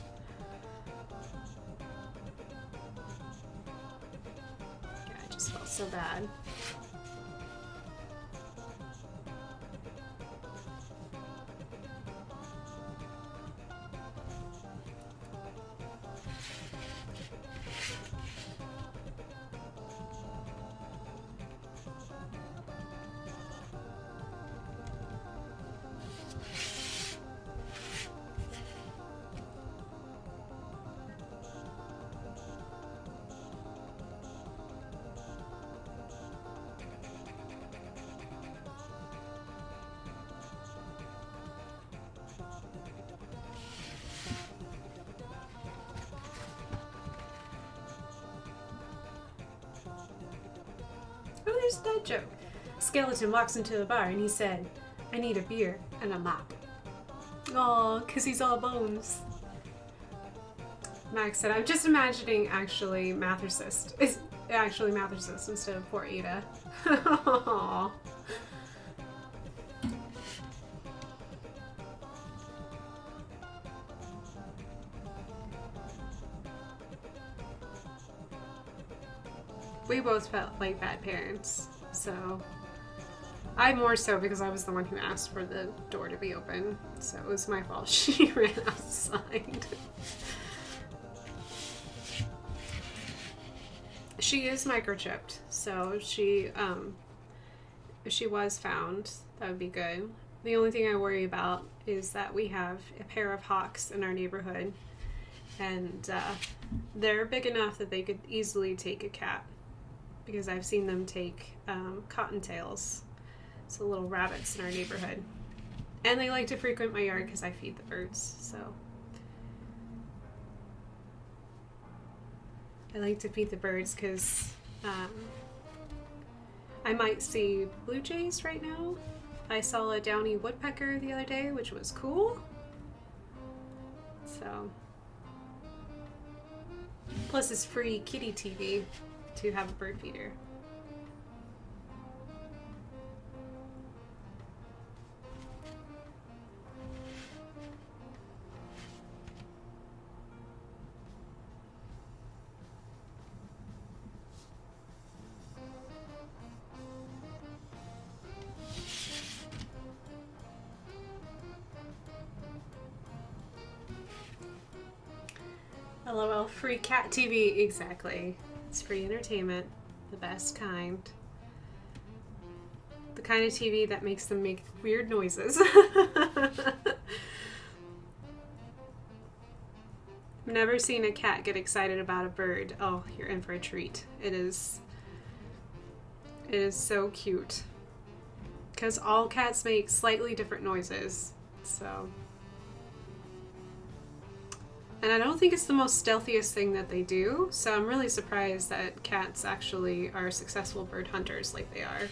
Yeah, I just felt so bad. Oh, there's that joke. Skeleton walks into the bar and he said, I need a beer and a mop. Aw, 'cause he's all bones. Max said, I'm just imagining actually Mathercyst. It's actually Mathercyst instead of poor Ada. Aww. we both felt like bad parents. So I more so because I was the one who asked for the door to be open. So it was my fault. She ran outside. She is microchipped, so if she was found, that would be good. The only thing I worry about is that we have a pair of hawks in our neighborhood, and they're big enough that they could easily take a cat, because I've seen them take cottontails, so little rabbits in our neighborhood. And they like to frequent my yard because I feed the birds, so. I like to feed the birds because I might see blue jays right now. I saw a downy woodpecker the other day, which was cool. So, plus it's free kitty TV to have a bird feeder. LOL, free cat TV, exactly. It's free entertainment, the best kind. The kind of TV that makes them make weird noises. I've never seen a cat get excited about a bird. Oh, you're in for a treat. It is so cute. Because all cats make slightly different noises, so. And I don't think it's the most stealthiest thing that they do, so I'm really surprised that cats actually are successful bird hunters like they are.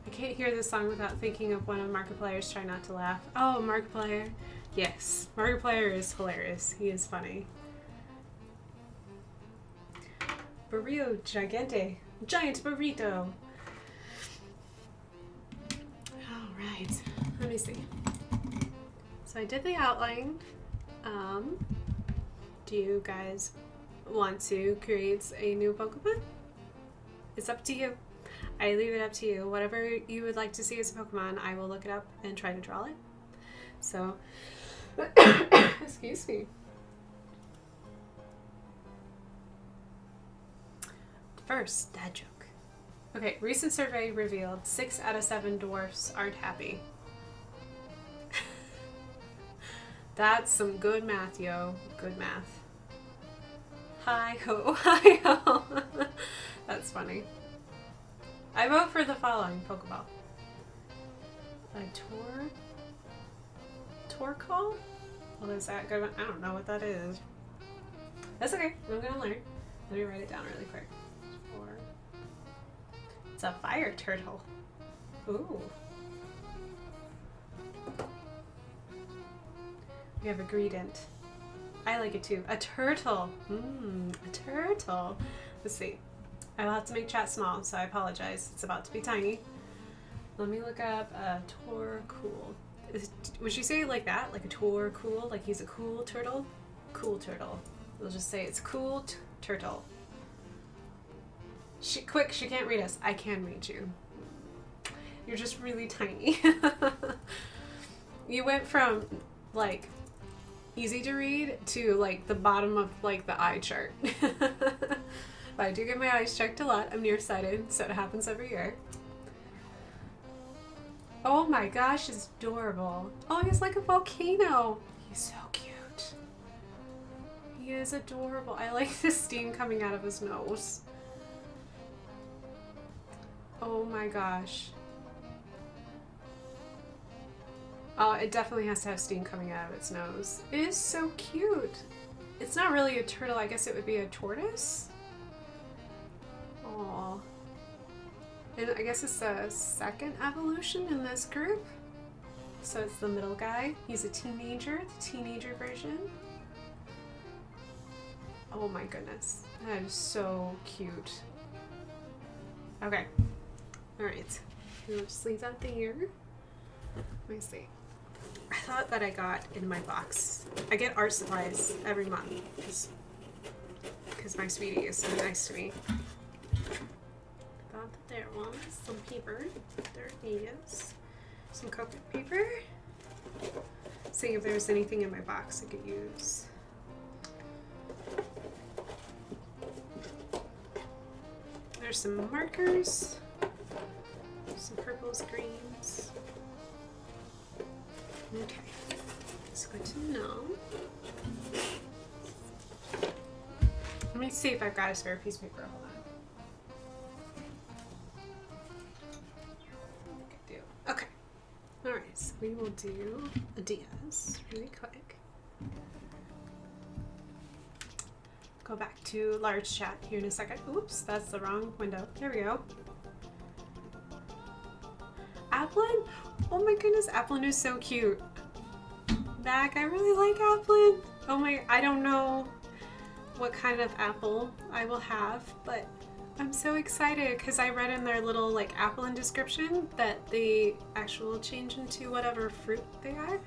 I can't hear this song without thinking of one of Markiplier's Try Not to Laugh. Oh, Markiplier. Yes, Markiplier is hilarious. He is funny. Burrito gigante. Giant burrito. Alright, let me see. So I did the outline. Do you guys want to create a new Pokemon? It's up to you. I leave it up to you. Whatever you would like to see as a Pokemon, I will look it up and try to draw it. So, excuse me. First, dad joke. Okay, recent survey revealed 6 out of 7 dwarfs aren't happy. That's some good math, yo. Good math. Hi ho, hi ho. That's funny. I vote for the following Pokeball. A Torkoal? Well, is that good one? I don't know what that is. That's okay. I'm gonna learn. Let me write it down really quick. It's a fire turtle. Ooh. We have a Greedent. I like it too. A turtle. A turtle. Let's see. I will have to make chat small, so I apologize. It's about to be tiny. Let me look up a Torkoal. Would you say it like that? Like a Torkoal? Like he's a cool turtle? Cool turtle. We'll just say it's cool turtle. Quick, she can't read us. I can read you. You're just really tiny. You went from, like, easy to read to, like, the bottom of, like, the eye chart. But I do get my eyes checked a lot. I'm nearsighted, so it happens every year. Oh my gosh, it's adorable. Oh, he's like a volcano. He's so cute. He is adorable. I like the steam coming out of his nose. Oh my gosh. Oh, it definitely has to have steam coming out of its nose. It is so cute. It's not really a turtle. I guess it would be a tortoise. Aww. And I guess it's the second evolution in this group. So it's the middle guy. He's a teenager, the teenager version. Oh my goodness. That is so cute. Okay. Alright. We'll just leave that there. Let me see. I thought that I got in my box. I get art supplies every month because my sweetie is so nice to me. Thought that there was some paper. There is some copic paper. Seeing if there's anything in my box I could use. There's some markers, some purples, greens. Okay, it's good to know. Let me see if I've got a spare piece of paper. Hold on. Okay. Alright, so we will do a DS really quick. Go back to large chat here in a second. Oops, that's the wrong window. There we go. Applin? Oh my goodness, Applin is so cute. Back, I really like Applin. Oh my, I don't know what kind of apple I will have, but I'm so excited because I read in their little like Applin description that they actually change into whatever fruit they are.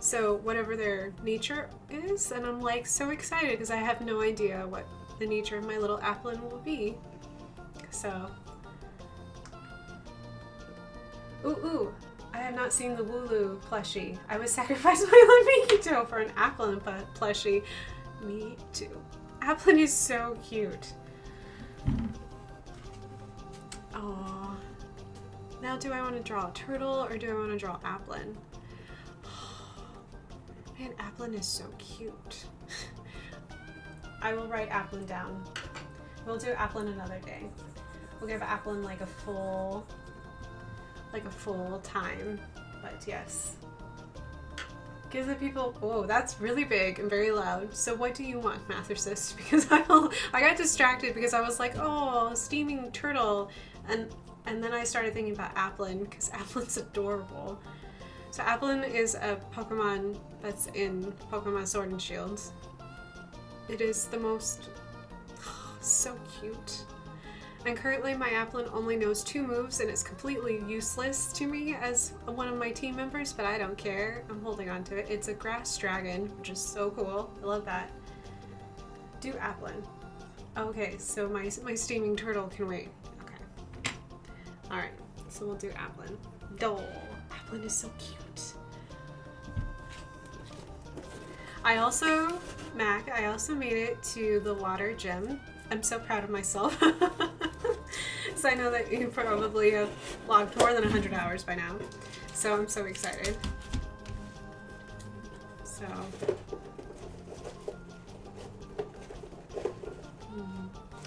So whatever their nature is, and I'm like so excited because I have no idea what the nature of my little Applin will be. So, ooh, I have not seen the Wooloo plushie. I would sacrifice my Lamikito for an Applin plushie. Me too. Applin is so cute. Aww. Now do I want to draw a turtle or do I want to draw Applin? Man, Applin is so cute. I will write Applin down. We'll do Applin another day. We'll give Applin like a full time. But yes. Give the people, whoa, that's really big and very loud. So what do you want, Mathersis? Because I got distracted because I was like, oh, steaming turtle. And then I started thinking about Applin because Applin's adorable. So Applin is a Pokemon that's in Pokemon Sword and Shield. It is the most, so cute. And currently my Applin only knows 2 moves and it's completely useless to me as one of my team members, but I don't care. I'm holding on to it. It's a grass dragon, which is so cool. I love that. Do Applin. Okay, so my steaming turtle can wait. Okay. Alright, so we'll do Applin. Dole. Applin is so cute. I also made it to the water gym. I'm so proud of myself. So I know that you probably have logged more than 100 hours by now. So I'm so excited. So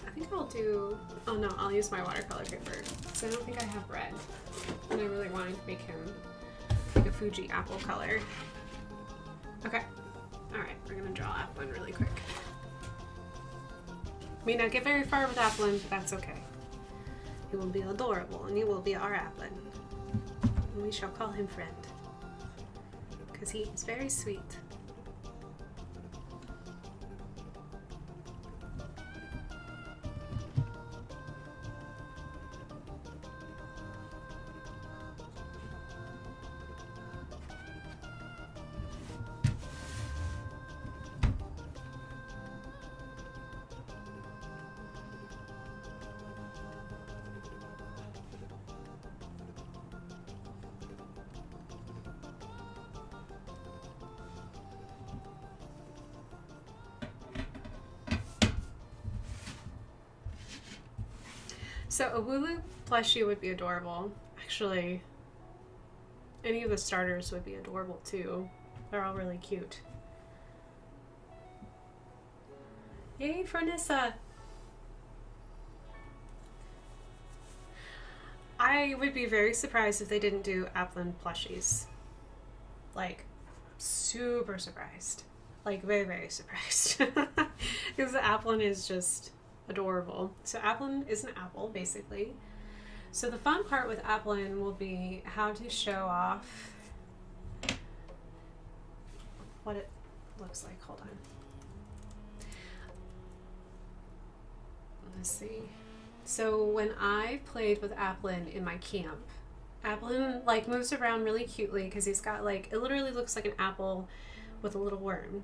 I think I'll do, oh no, I'll use my watercolor paper. So I don't think I have red. And I really wanted to make him like a Fuji apple color. Okay. Alright, we're gonna draw Applin really quick. May not get very far with Applin, but that's okay. He will be adorable, and he will be our Applin. And we shall call him friend. Because he is very sweet. So a Wooloo plushie would be adorable. Actually, any of the starters would be adorable too. They're all really cute. Yay for Nissa! I would be very surprised if they didn't do Applin plushies. Like, super surprised. Like, very, very surprised. Because Applin is just adorable. So Applin is an apple, basically. So the fun part with Applin will be how to show off what it looks like. Hold on. Let's see. So when I played with Applin in my camp, Applin like moves around really cutely because he's got like, it literally looks like an apple with a little worm.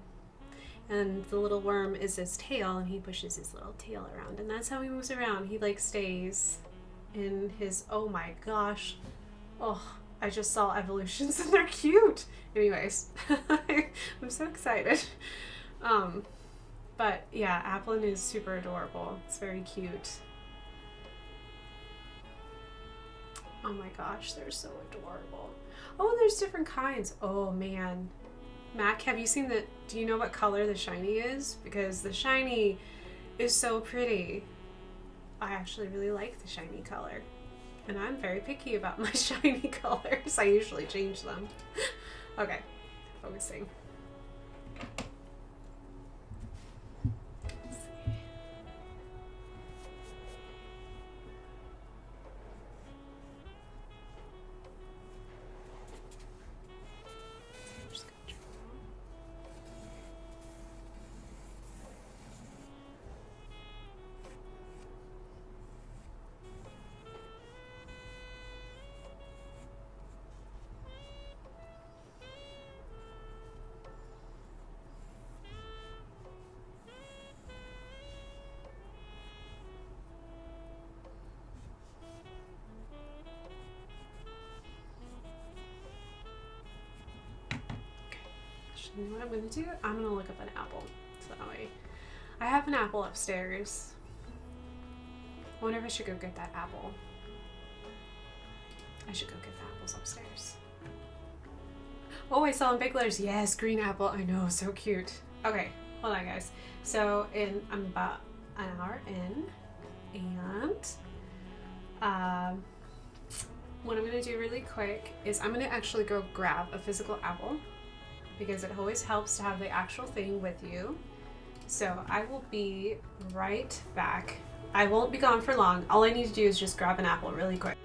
And the little worm is his tail, and he pushes his little tail around, and that's how he moves around. He like stays in his, oh my gosh. Oh, I just saw evolutions and they're cute. Anyways, I'm so excited. But yeah, Applin is super adorable. It's very cute. Oh my gosh, they're so adorable. Oh, and there's different kinds. Oh man. Mac, have you seen the, do you know what color the shiny is? Because the shiny is so pretty. I actually really like the shiny color. And I'm very picky about my shiny colors. I usually change them. Okay, focusing. Let's see. I'm just gonna draw. You know what I'm going to do? I'm going to look up an apple. So that way. I have an apple upstairs. I wonder if I should go get that apple. I should go get the apples upstairs. Oh, I saw in big letters. Yes, green apple. I know, so cute. Okay, hold on, guys. So I'm about an hour in, and what I'm going to do really quick is I'm going to actually go grab a physical apple, because it always helps to have the actual thing with you. So I will be right back. I won't be gone for long. All I need to do is just grab an apple really quick.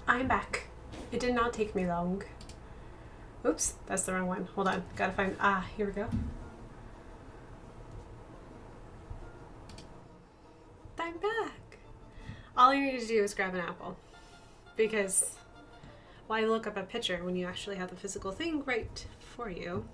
I'm back. It did not take me long. Oops, that's the wrong one. Hold on, gotta find, here we go. I'm back. All you need to do is grab an apple, because why look up a picture when you actually have the physical thing right for you?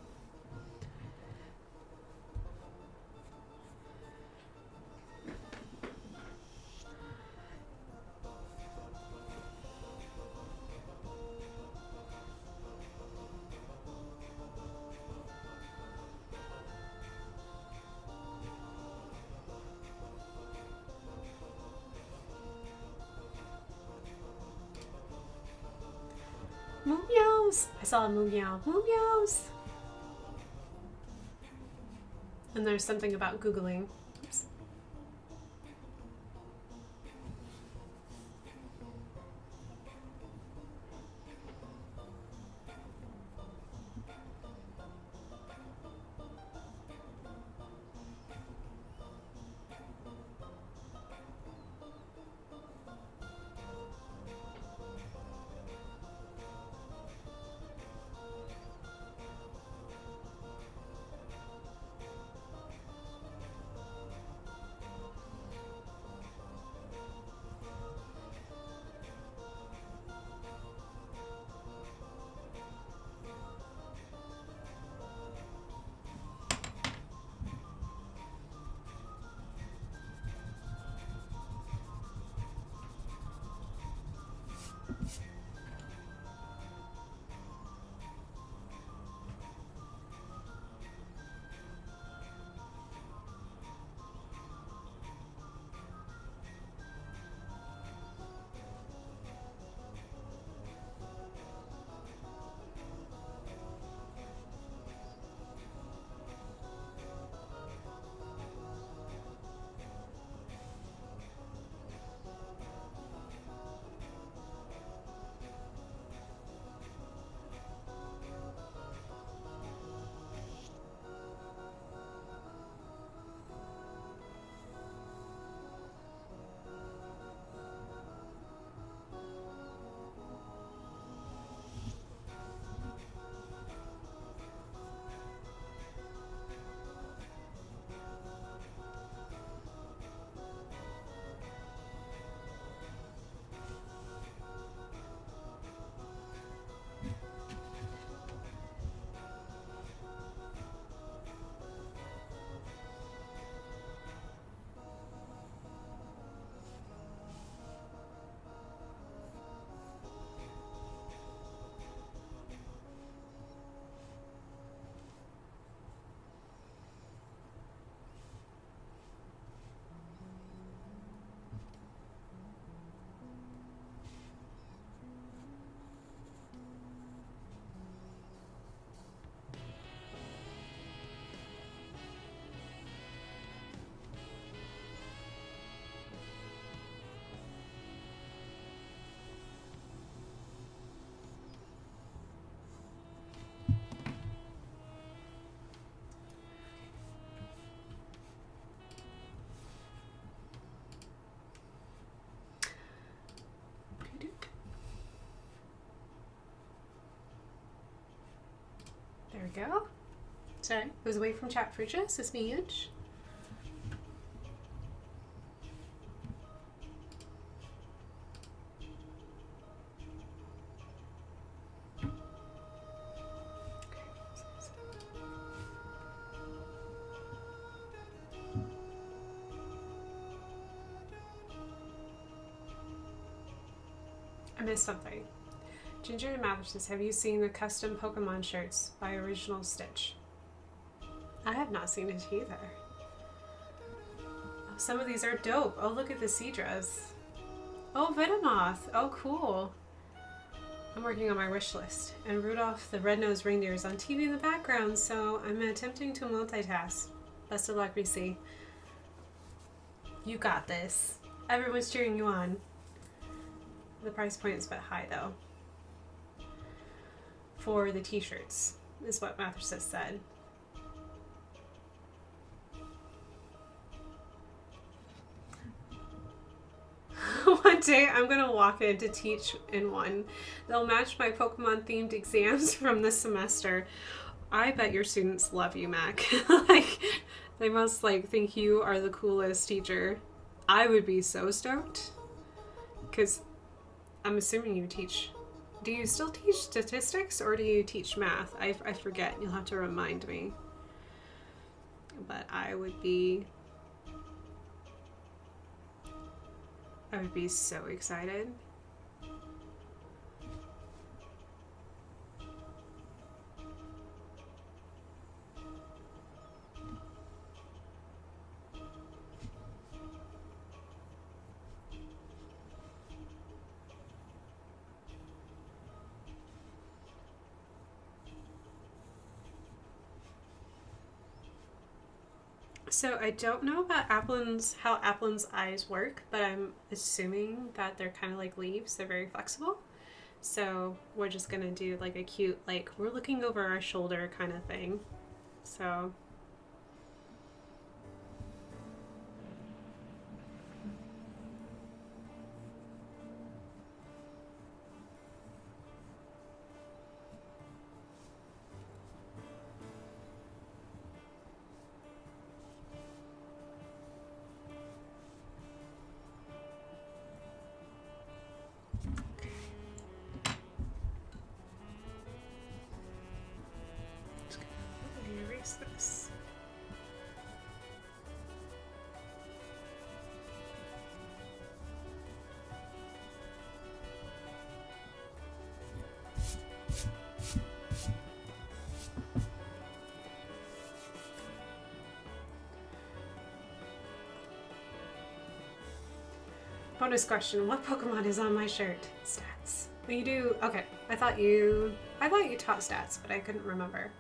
Moo meows! I saw a moo meow. Moo meows! And there's something about Googling. Oops. we go. Sorry, I was away from chat for just a smidge. I missed something. Ginger and Mather says, have you seen the custom Pokemon shirts by Original Stitch? I have not seen it either. Oh, some of these are dope. Oh, look at the Seadras. Oh, Venomoth. Oh, cool. I'm working on my wish list. And Rudolph the Red-Nosed Reindeer is on TV in the background, so I'm attempting to multitask. Best of luck, BC. You got this. Everyone's cheering you on. The price point is a bit high, though. For the t-shirts, is what Mathers said. One day I'm gonna walk in to teach in one. They'll match my Pokemon themed exams from this semester. I bet your students love you, Mac. Like, they must think you are the coolest teacher. I would be so stoked. Because I'm assuming you teach. Do you still teach statistics or do you teach math? I forget. You'll have to remind me. But I would be so excited. So I don't know about how Applin's eyes work, but I'm assuming that they're kind of like leaves. They're very flexible. So we're just going to do like a cute, we're looking over our shoulder kind of thing. So this. Bonus question, what Pokemon is on my shirt? Stats. Well, you do, okay. I thought you taught stats, but I couldn't remember.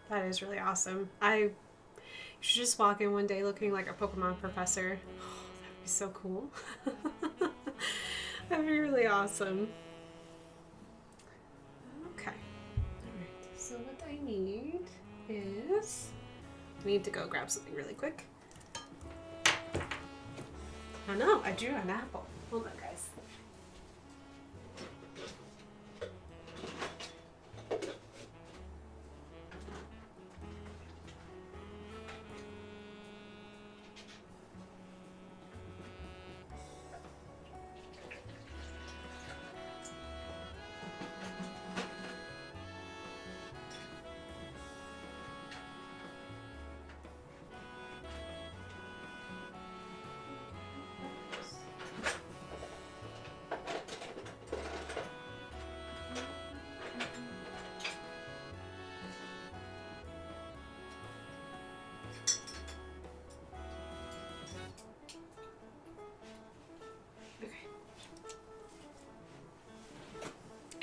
That is really awesome. You should just walk in one day looking like a Pokemon professor. Oh, that would be so cool. That'd be really awesome. Okay. Alright, so what I need is... I need to go grab something really quick. Oh no, I drew an apple. Hold on, guys.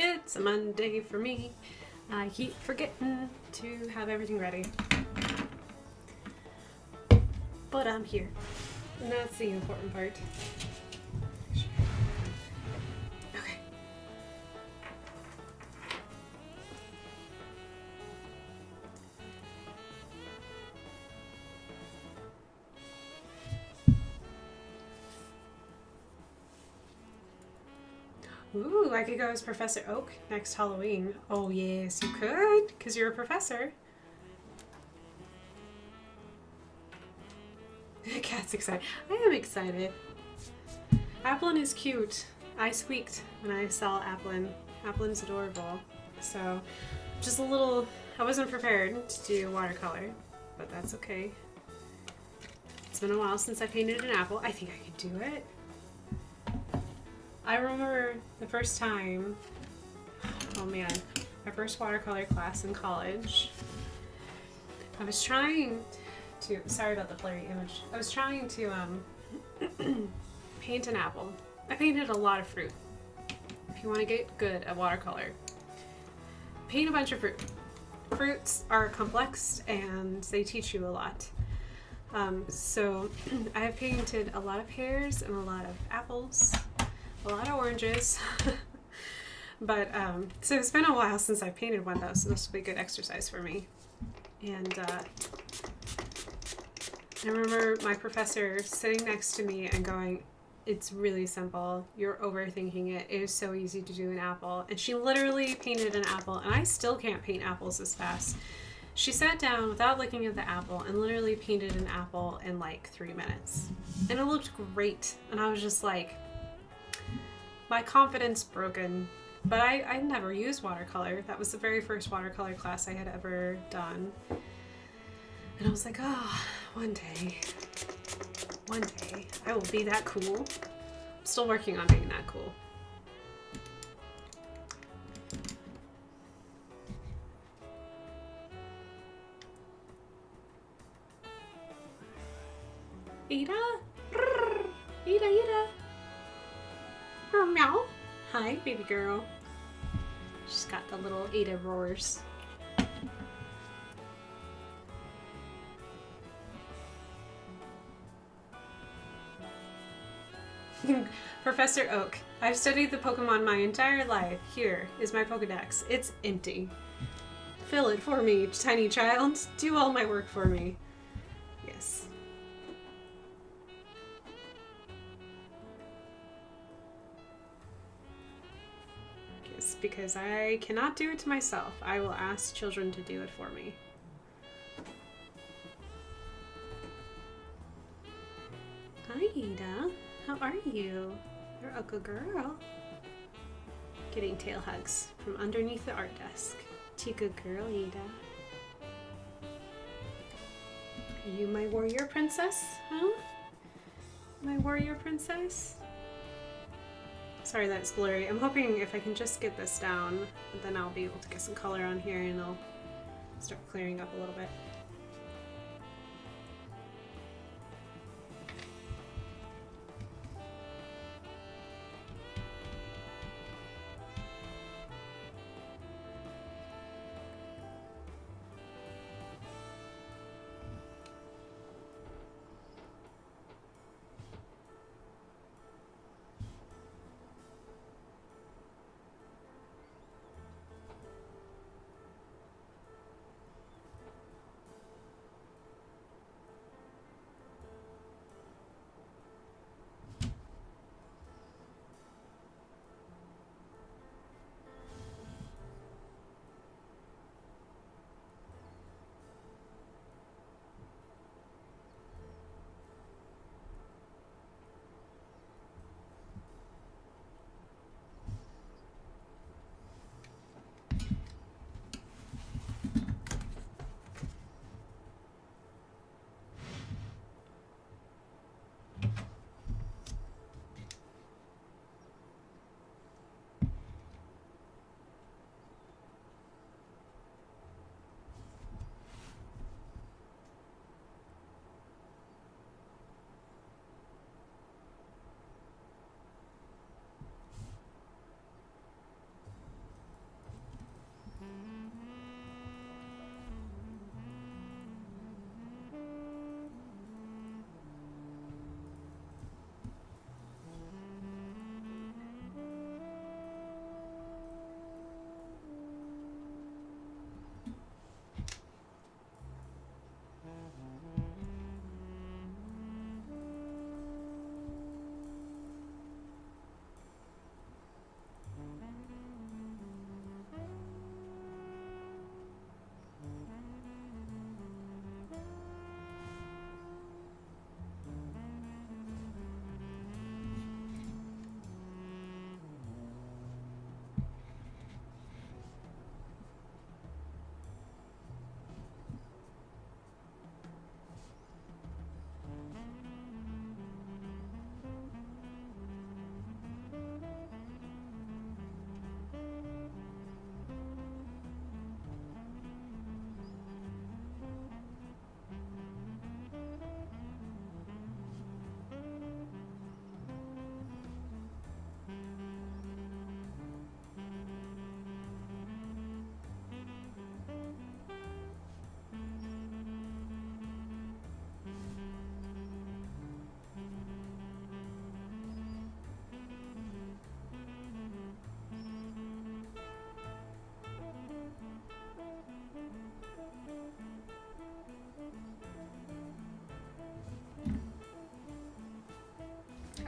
It's a Monday for me. I keep forgetting to have everything ready. But I'm here. And that's the important part. Okay. Ooh, I could go as Professor Oak next Halloween. Oh yes, you could, because you're a professor. Cat's excited. I am excited. Applin is cute. I squeaked when I saw Applin. Applin's adorable. So, just a little... I wasn't prepared to do watercolor, but that's okay. It's been a while since I painted an apple. I think I could do it. I remember the first time... Oh man. My first watercolor class in college. I was trying to... Sorry about the blurry image. I was trying to paint an apple. I painted a lot of fruit. If you want to get good at watercolor, paint a bunch of fruit. Fruits are complex and they teach you a lot. So I have painted a lot of pears and a lot of apples, a lot of oranges. But so it's been a while since I painted one though, so this will be good exercise for me. And I remember my professor sitting next to me and going, "It's really simple. You're overthinking it. It is so easy to do an apple." And she literally painted an apple, and I still can't paint apples as fast. She sat down without looking at the apple and literally painted an apple in like 3 minutes. And it looked great. And I was just like, my confidence broken. But I never used watercolor. That was the very first watercolor class I had ever done. And I was like, oh, one day I will be that cool. I'm still working on being that cool. Ada? Ada, Ada. Meow. Hi, baby girl. She's got the little Ada roars. Professor Oak, I've studied the Pokemon my entire life. Here is my Pokedex. It's empty. Fill it for me, tiny child. Do all my work for me. Yes. Yes, because I cannot do it to myself. I will ask children to do it for me. Hi, Ada. How are you? You're a good girl. Getting tail hugs from underneath the art desk. You good girl, Ada. Are you my warrior princess? Huh? My warrior princess? Sorry that's blurry. I'm hoping if I can just get this down, then I'll be able to get some color on here and it'll start clearing up a little bit.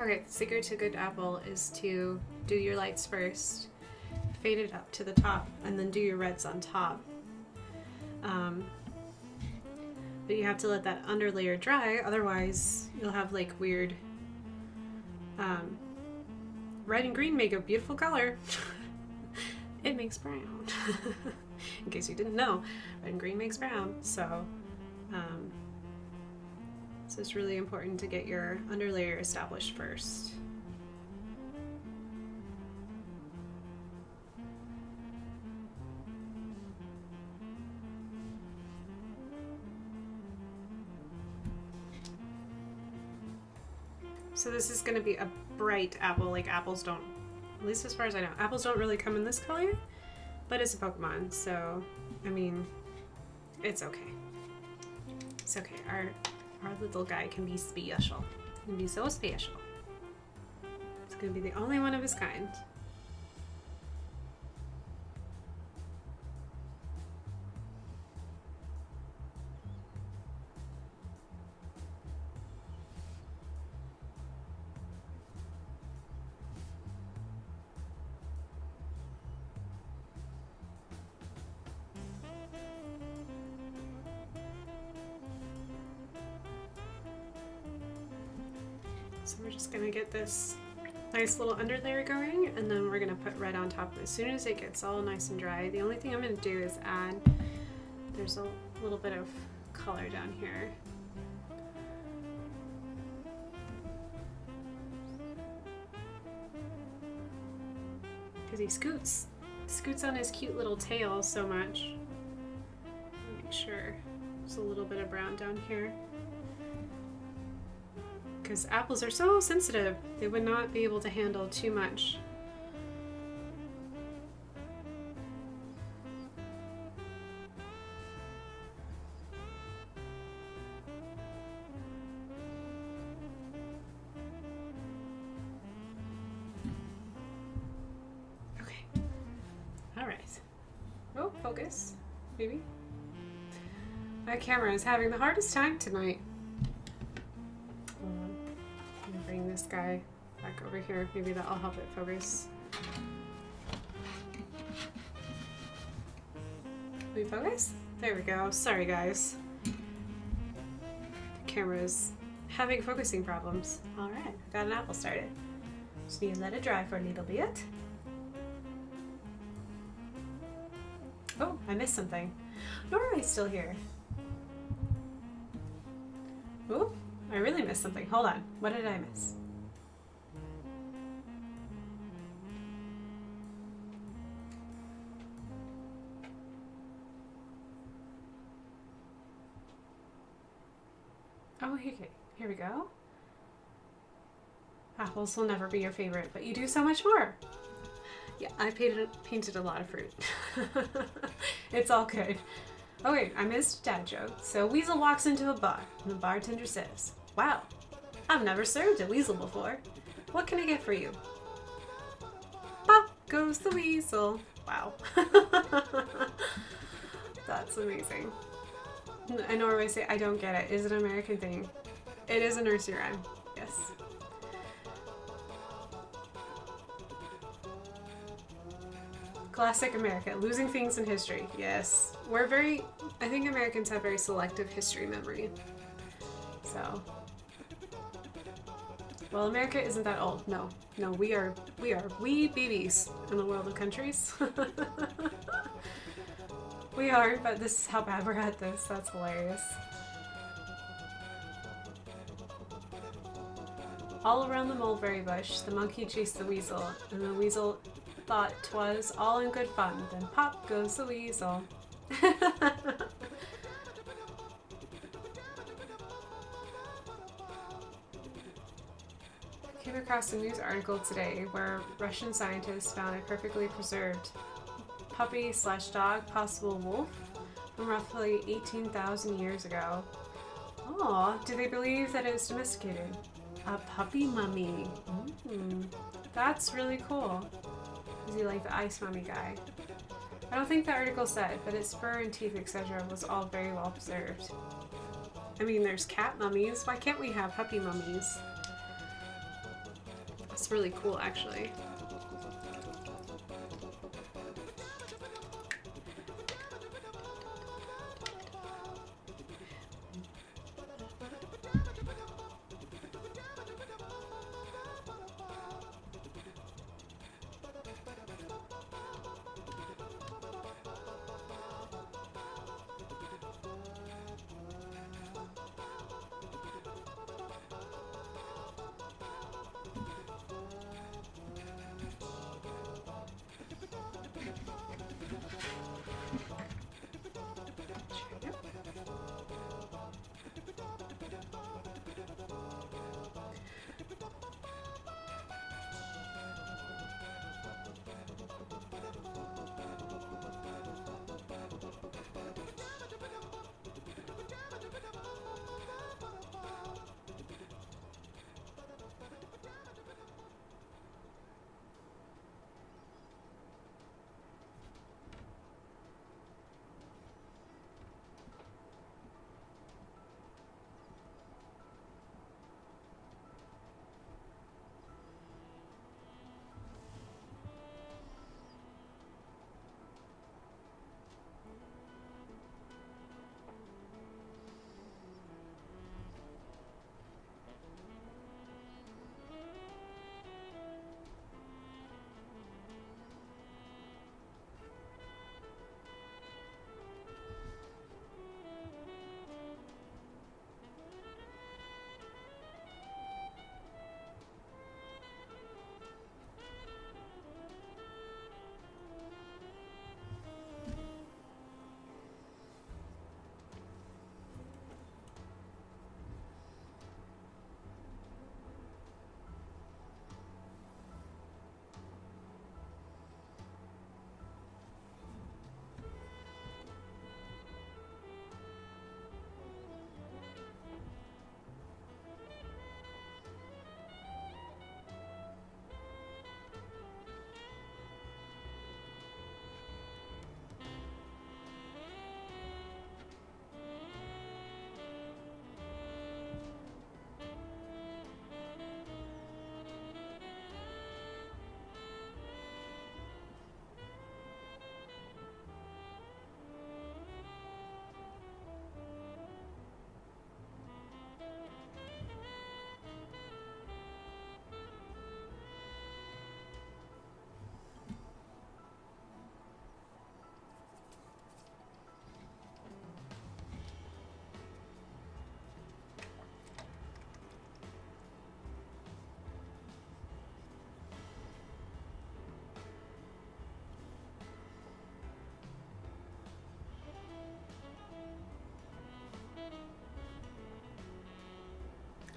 Okay, the secret to a good apple is to do your lights first, fade it up to the top, and then do your reds on top. But you have to let that underlayer dry, otherwise you'll have like weird red and green make a beautiful color. It makes brown. In case you didn't know, red and green makes brown. So it's really important to get your underlayer established first. So this is going to be a bright apple, like apples don't, at least as far as I know, apples don't really come in this color, but it's a Pokemon, so, I mean, it's okay. It's okay, our little guy can be special. He can be so special. It's going to be the only one of his kind. So we're just gonna get this nice little underlayer going, and then we're gonna put red on top. As soon as it gets all nice and dry, the only thing I'm gonna do is add, there's a little bit of color down here. Because he scoots on his cute little tail so much. Make sure there's a little bit of brown down here. Because apples are so sensitive, they would not be able to handle too much. Okay. All right. Oh, focus. Maybe. My camera is having the hardest time tonight. Bring this guy back over here. Maybe that'll help it focus. We focus? There we go. Sorry guys. The camera is having focusing problems. Alright, got an apple started. Just need to let it dry for a little bit. Oh, I missed something. Norway's still here. Ooh. I really missed something. Hold on. What did I miss? Oh, here we go. Apples will never be your favorite, but you do so much more. Yeah, I painted a lot of fruit. It's all good. Oh wait, I missed a dad joke. So Weasel walks into a bar, and the bartender says, "Wow, I've never served a weasel before. What can I get for you?" Pop goes the weasel. Wow. That's amazing. I know I say I don't get it. Is it an American thing? It is a nursery rhyme. Yes. Classic America, losing things in history. Yes. I think Americans have very selective history memory. So. Well, America isn't that old. No, we are wee babies in the world of countries. We are, but this is how bad we're at this. That's hilarious. All around the mulberry bush, the monkey chased the weasel, and the weasel thought 'twas all in good fun. Then pop goes the weasel. Came across a news article today where Russian scientists found a perfectly preserved puppy/dog, possible wolf, from roughly 18,000 years ago. Oh, do they believe that it was domesticated? A puppy mummy. That's really cool. Is he like the ice mummy guy? I don't think the article said, but its fur and teeth, etc. was all very well preserved. I mean, there's cat mummies. Why can't we have puppy mummies? It's really cool, actually.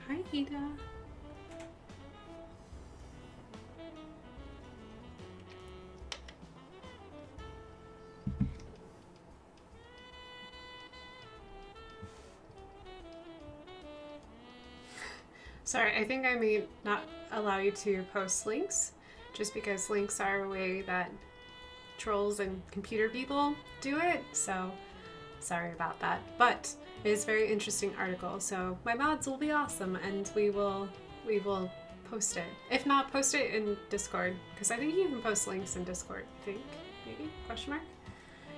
Hi, Hida. Sorry, I think I may not allow you to post links, just because links are a way that trolls and computer people do it, so sorry about that. But it is a very interesting article, so my mods will be awesome, and we will post it. If not, post it in Discord, because I think you can post links in Discord, I think, maybe, question mark?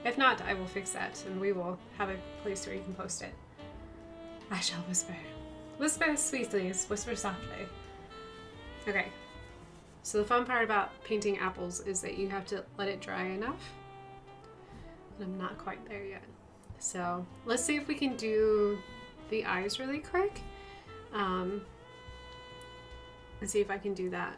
If not, I will fix that, and we will have a place where you can post it. I shall whisper. Whisper sweetly, whisper softly. Okay, so the fun part about painting apples is that you have to let it dry enough, and I'm not quite there yet. So let's see if we can do the eyes really quick, and see if I can do that.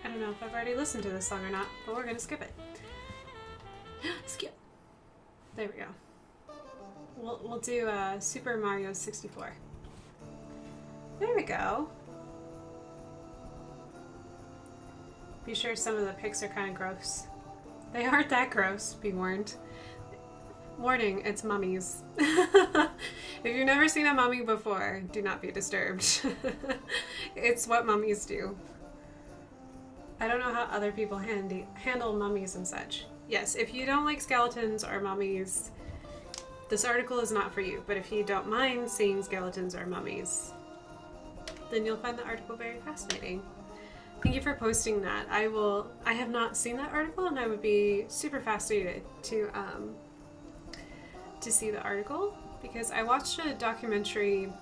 I don't know if I've already listened to this song or not, but we're gonna skip it. Skip. There we go. We'll do Super Mario 64. There we go. Be sure some of the pics are kind of gross. They aren't that gross, be warned. Warning, it's mummies. If you've never seen a mummy before, do not be disturbed. It's what mummies do. I don't know how other people handle mummies and such. Yes, if you don't like skeletons or mummies, this article is not for you. But if you don't mind seeing skeletons or mummies, then you'll find the article very fascinating. Thank you for posting that. I have not seen that article, and I would be super fascinated to see the article, because I watched a documentary,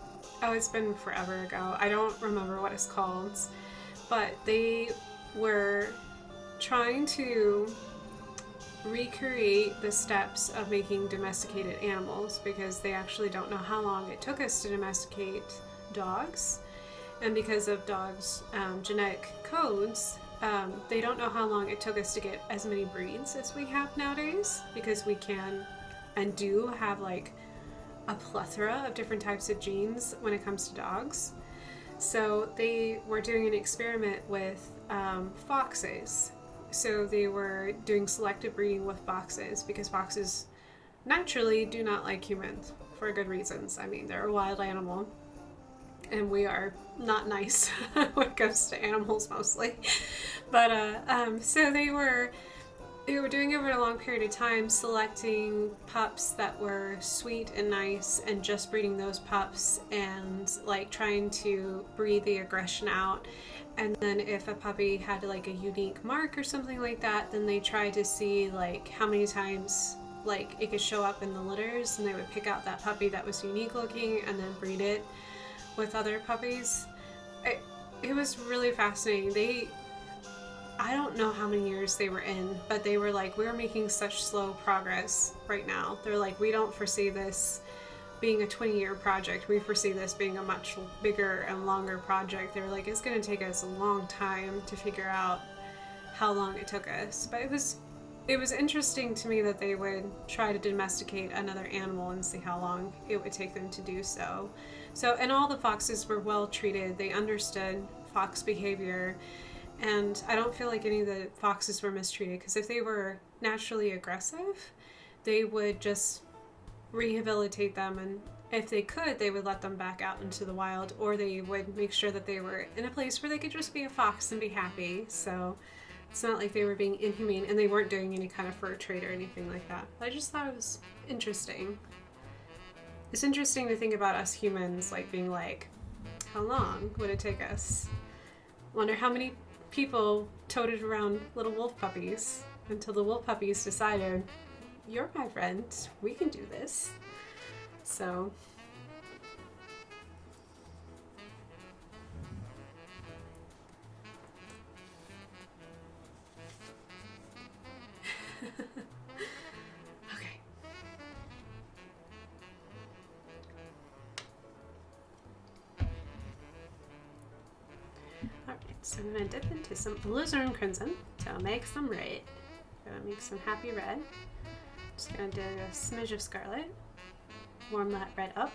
oh, it's been forever ago. I don't remember what it's called, but they were trying to recreate the steps of making domesticated animals, because they actually don't know how long it took us to domesticate dogs. And because of dogs' genetic codes, they don't know how long it took us to get as many breeds as we have nowadays, because we can and do have like a plethora of different types of genes when it comes to dogs. So they were doing an experiment with foxes. So they were doing selective breeding with foxes, because foxes naturally do not like humans for good reasons. I mean, they're a wild animal, and we are not nice when it comes to animals mostly. But so they were doing over a long period of time, selecting pups that were sweet and nice and just breeding those pups, and like trying to breed the aggression out. And then if a puppy had like a unique mark or something like that, then they tried to see like how many times like it could show up in the litters, and they would pick out that puppy that was unique looking and then breed it with other puppies. It was really fascinating. I don't know how many years they were in, but they were like, we're making such slow progress right now. They're like, we don't foresee this being a 20-year project. We foresee this being a much bigger and longer project. They were like, it's going to take us a long time to figure out how long it took us. But it was interesting to me that they would try to domesticate another animal and see how long it would take them to do so. And all the foxes were well treated. They understood fox behavior. And I don't feel like any of the foxes were mistreated, because if they were naturally aggressive, they would just rehabilitate them, and if they could, they would let them back out into the wild, or they would make sure that they were in a place where they could just be a fox and be happy. So it's not like they were being inhumane, and they weren't doing any kind of fur trade or anything like that. But I just thought it was interesting. It's interesting to think about us humans like being like, how long would it take us? Wonder how many people toted around little wolf puppies until the wolf puppies decided, you're my friend, we can do this. So okay. Alright, so I'm going to dip into some alizarin crimson to make some red. Gonna make some happy red. Just going to do a smidge of scarlet. Warm that red up.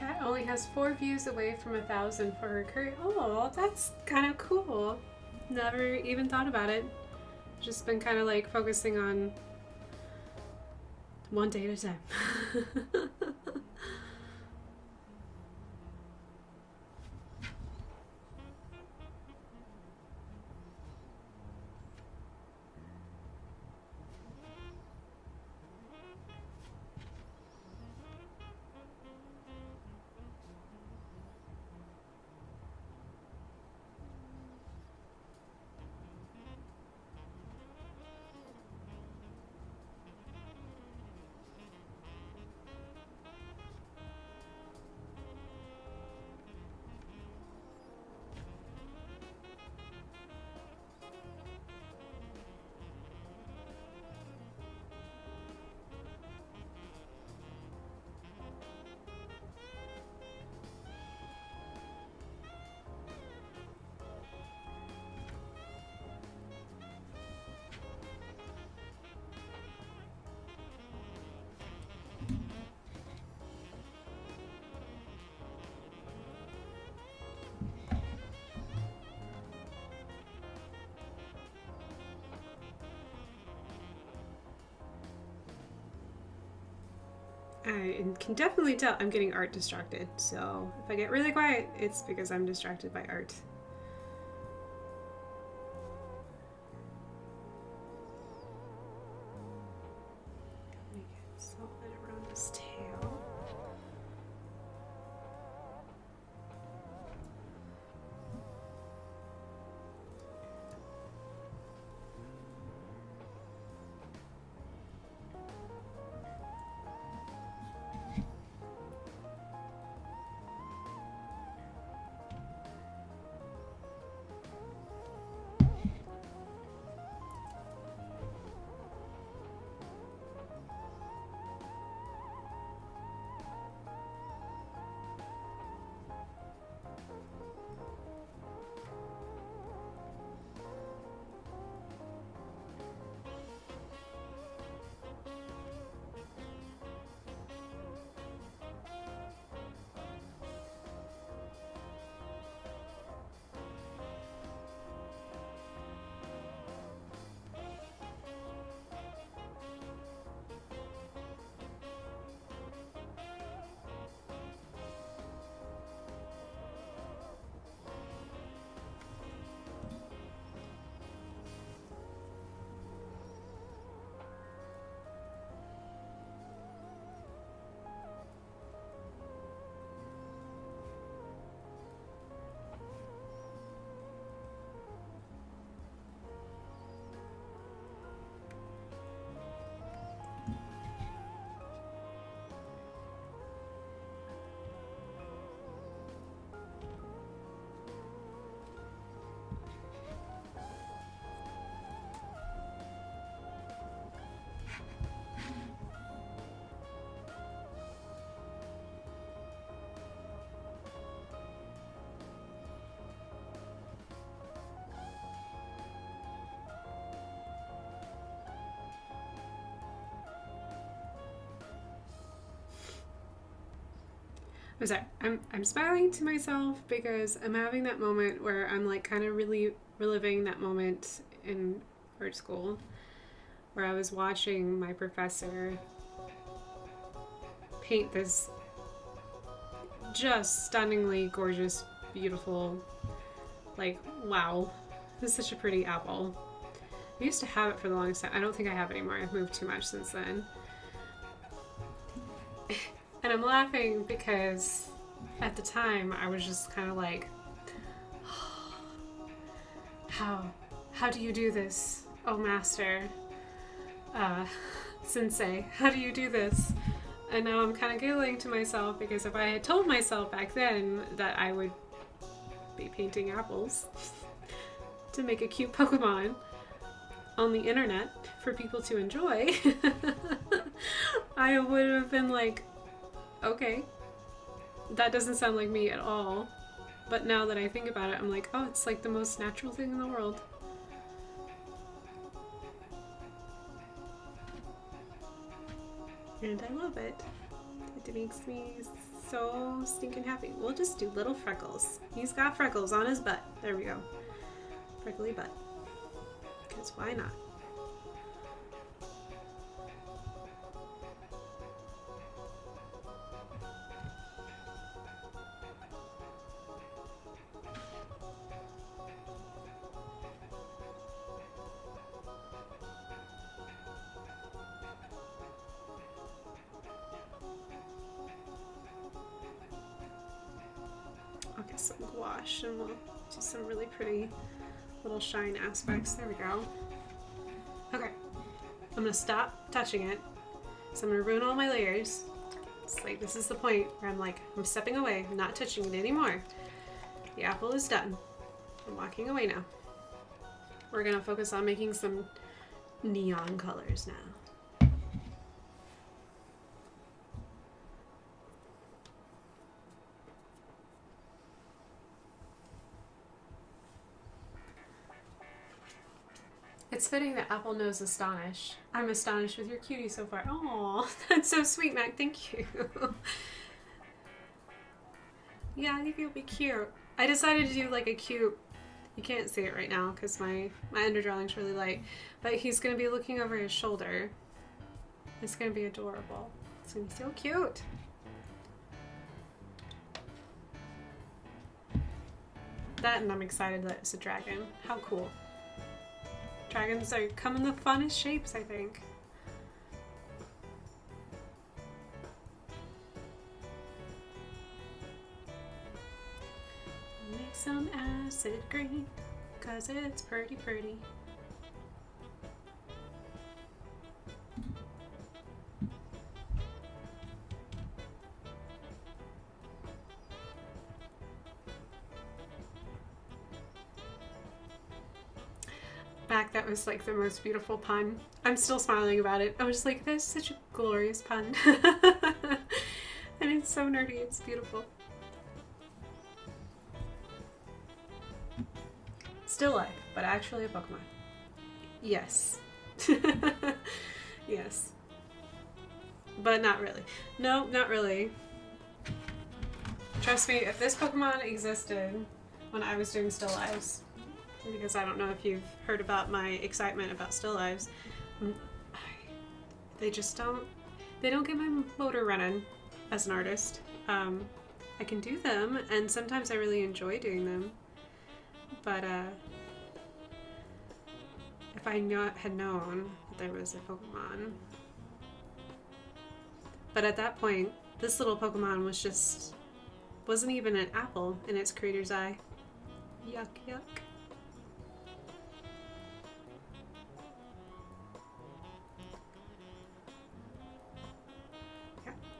cat only has 4 views away from 1,000 for her current. Oh, that's kind of cool. Never even thought about it. Just been kind of like focusing on one day at a time. I can definitely tell I'm getting art distracted, so if I get really quiet, it's because I'm distracted by art. Make it solid around his tail. I'm sorry. I'm smiling to myself because I'm having that moment where I'm like kind of really reliving that moment in art school where I was watching my professor paint this just stunningly gorgeous, beautiful, like, wow, this is such a pretty apple. I used to have it for the longest time. I don't think I have it anymore. I've moved too much since then. And I'm laughing because at the time I was just kind of like, how do you do this? Oh, master, sensei, how do you do this? And now I'm kind of giggling to myself because if I had told myself back then that I would be painting apples to make a cute Pokemon on the internet for people to enjoy, I would have been like, okay, that doesn't sound like me at all. But now that I think about it, I'm like, oh, it's like the most natural thing in the world. And I love it. It makes me so stinking happy. We'll just do little freckles. He's got freckles on his butt. There we go. Freckly butt. Because why not? I'll get some gouache and we'll do some really pretty little shine aspects. There we go. Okay, I'm gonna stop touching it. So I'm gonna ruin all my layers. It's like, this is the point where I'm like, I'm stepping away, I'm not touching it anymore. The apple is done. I'm walking away now. We're gonna focus on making some neon colors now. It's fitting that Apple knows astonish. I'm astonished with your cutie so far. Oh, that's so sweet, Mac. Thank you. Yeah, I think it'll be cute. I decided to do like a cute, you can't see it right now because my underdrawing's really light, but he's going to be looking over his shoulder. It's going to be adorable. It's going to be so cute. That, and I'm excited that it's a dragon. How cool. Dragons are come in the funnest shapes, I think. Make some acid green, 'cause it's pretty pretty. Mac, that was like the most beautiful pun. I'm still smiling about it. I was like, that's such a glorious pun. And it's so nerdy, it's beautiful. Still life, but actually a Pokemon. Yes. Yes. But not really. No, not really. Trust me, if this Pokemon existed when I was doing still lives, because I don't know if you've heard about my excitement about still lives, they don't get my motor running as an artist. I can do them, and sometimes I really enjoy doing them, but if I had known that there was a Pokemon. But at that point, this little Pokemon wasn't even an apple in its creator's eye. Yuck, yuck.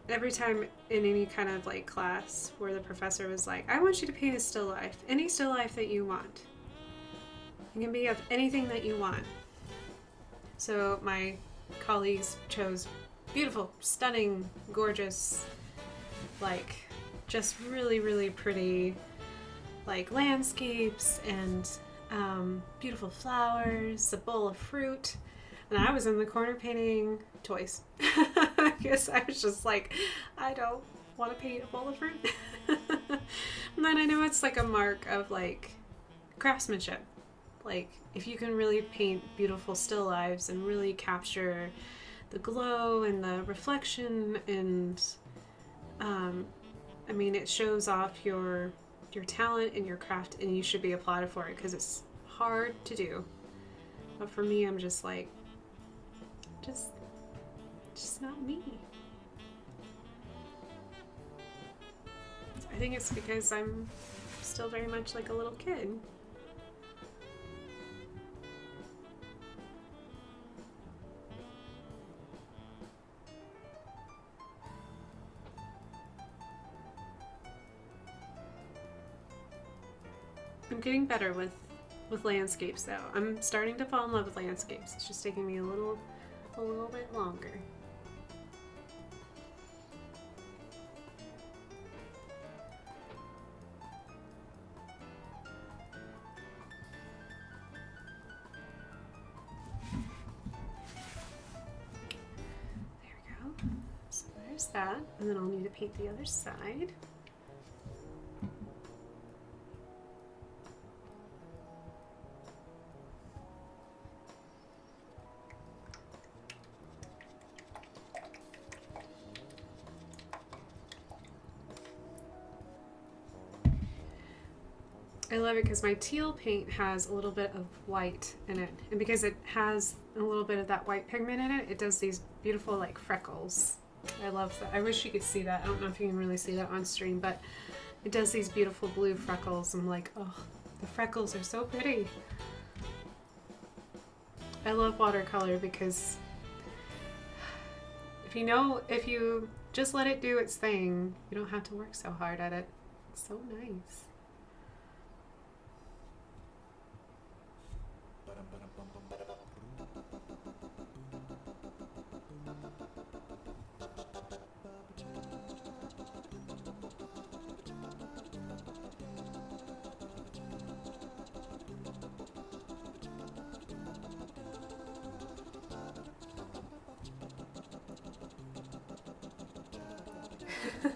Every time in any kind of like class where the professor was like, I want you to paint a still life, any still life that you want. It can be of anything that you want. So my colleagues chose beautiful, stunning, gorgeous, like just really, really pretty like landscapes and beautiful flowers, a bowl of fruit. And I was in the corner painting toys. I guess I was just like, I don't want to paint a bowl of fruit. And then I know it's like a mark of like craftsmanship. Like if you can really paint beautiful still lives and really capture the glow and the reflection and I mean it shows off your talent and your craft, and you should be applauded for it because it's hard to do. But for me, I'm just like, just not me. I think it's because I'm still very much like a little kid. I'm getting better with landscapes though. I'm starting to fall in love with landscapes. It's just taking me a little bit longer. There we go. So there's that, and then I'll need to paint the other side. I love it because my teal paint has a little bit of white in it, and because it has a little bit of that white pigment in it, it does these beautiful like freckles. I love that. I wish you could see that. I don't know if you can really see that on stream, but it does these beautiful blue freckles. I'm like, oh, the freckles are so pretty. I love watercolor because if you just let it do its thing, you don't have to work so hard at it. It's so nice.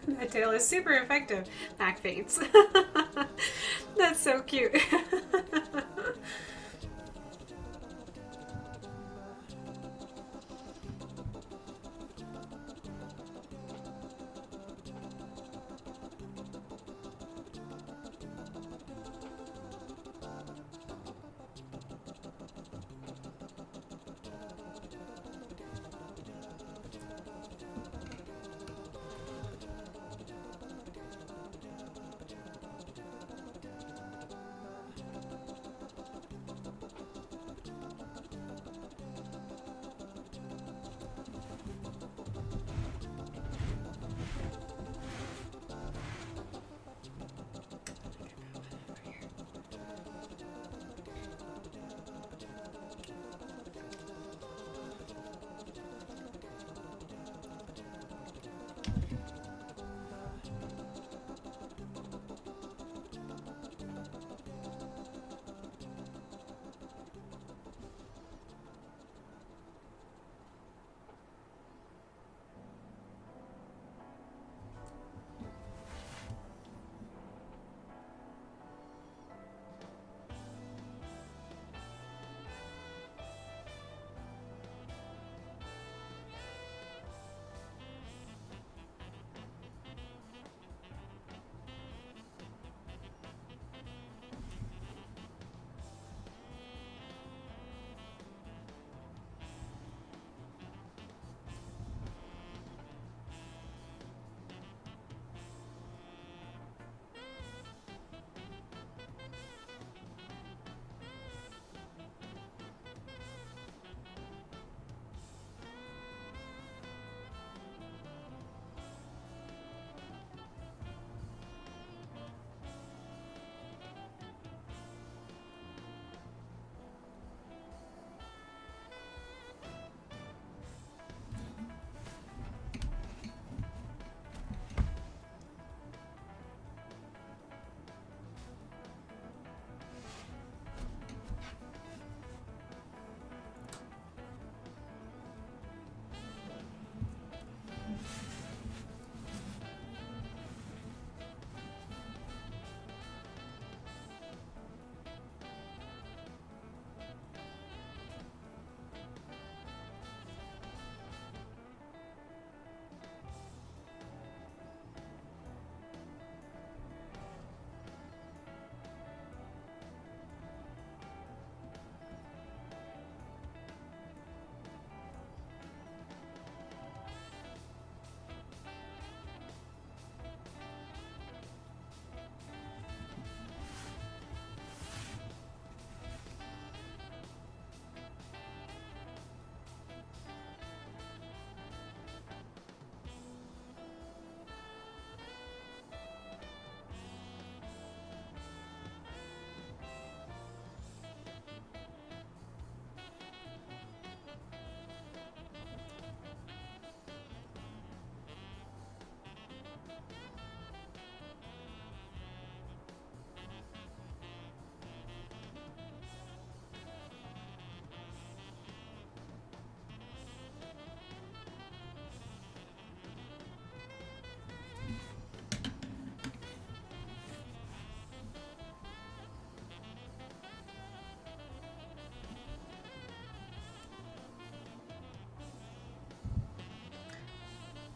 That tail is super effective. Back faints. That's so cute.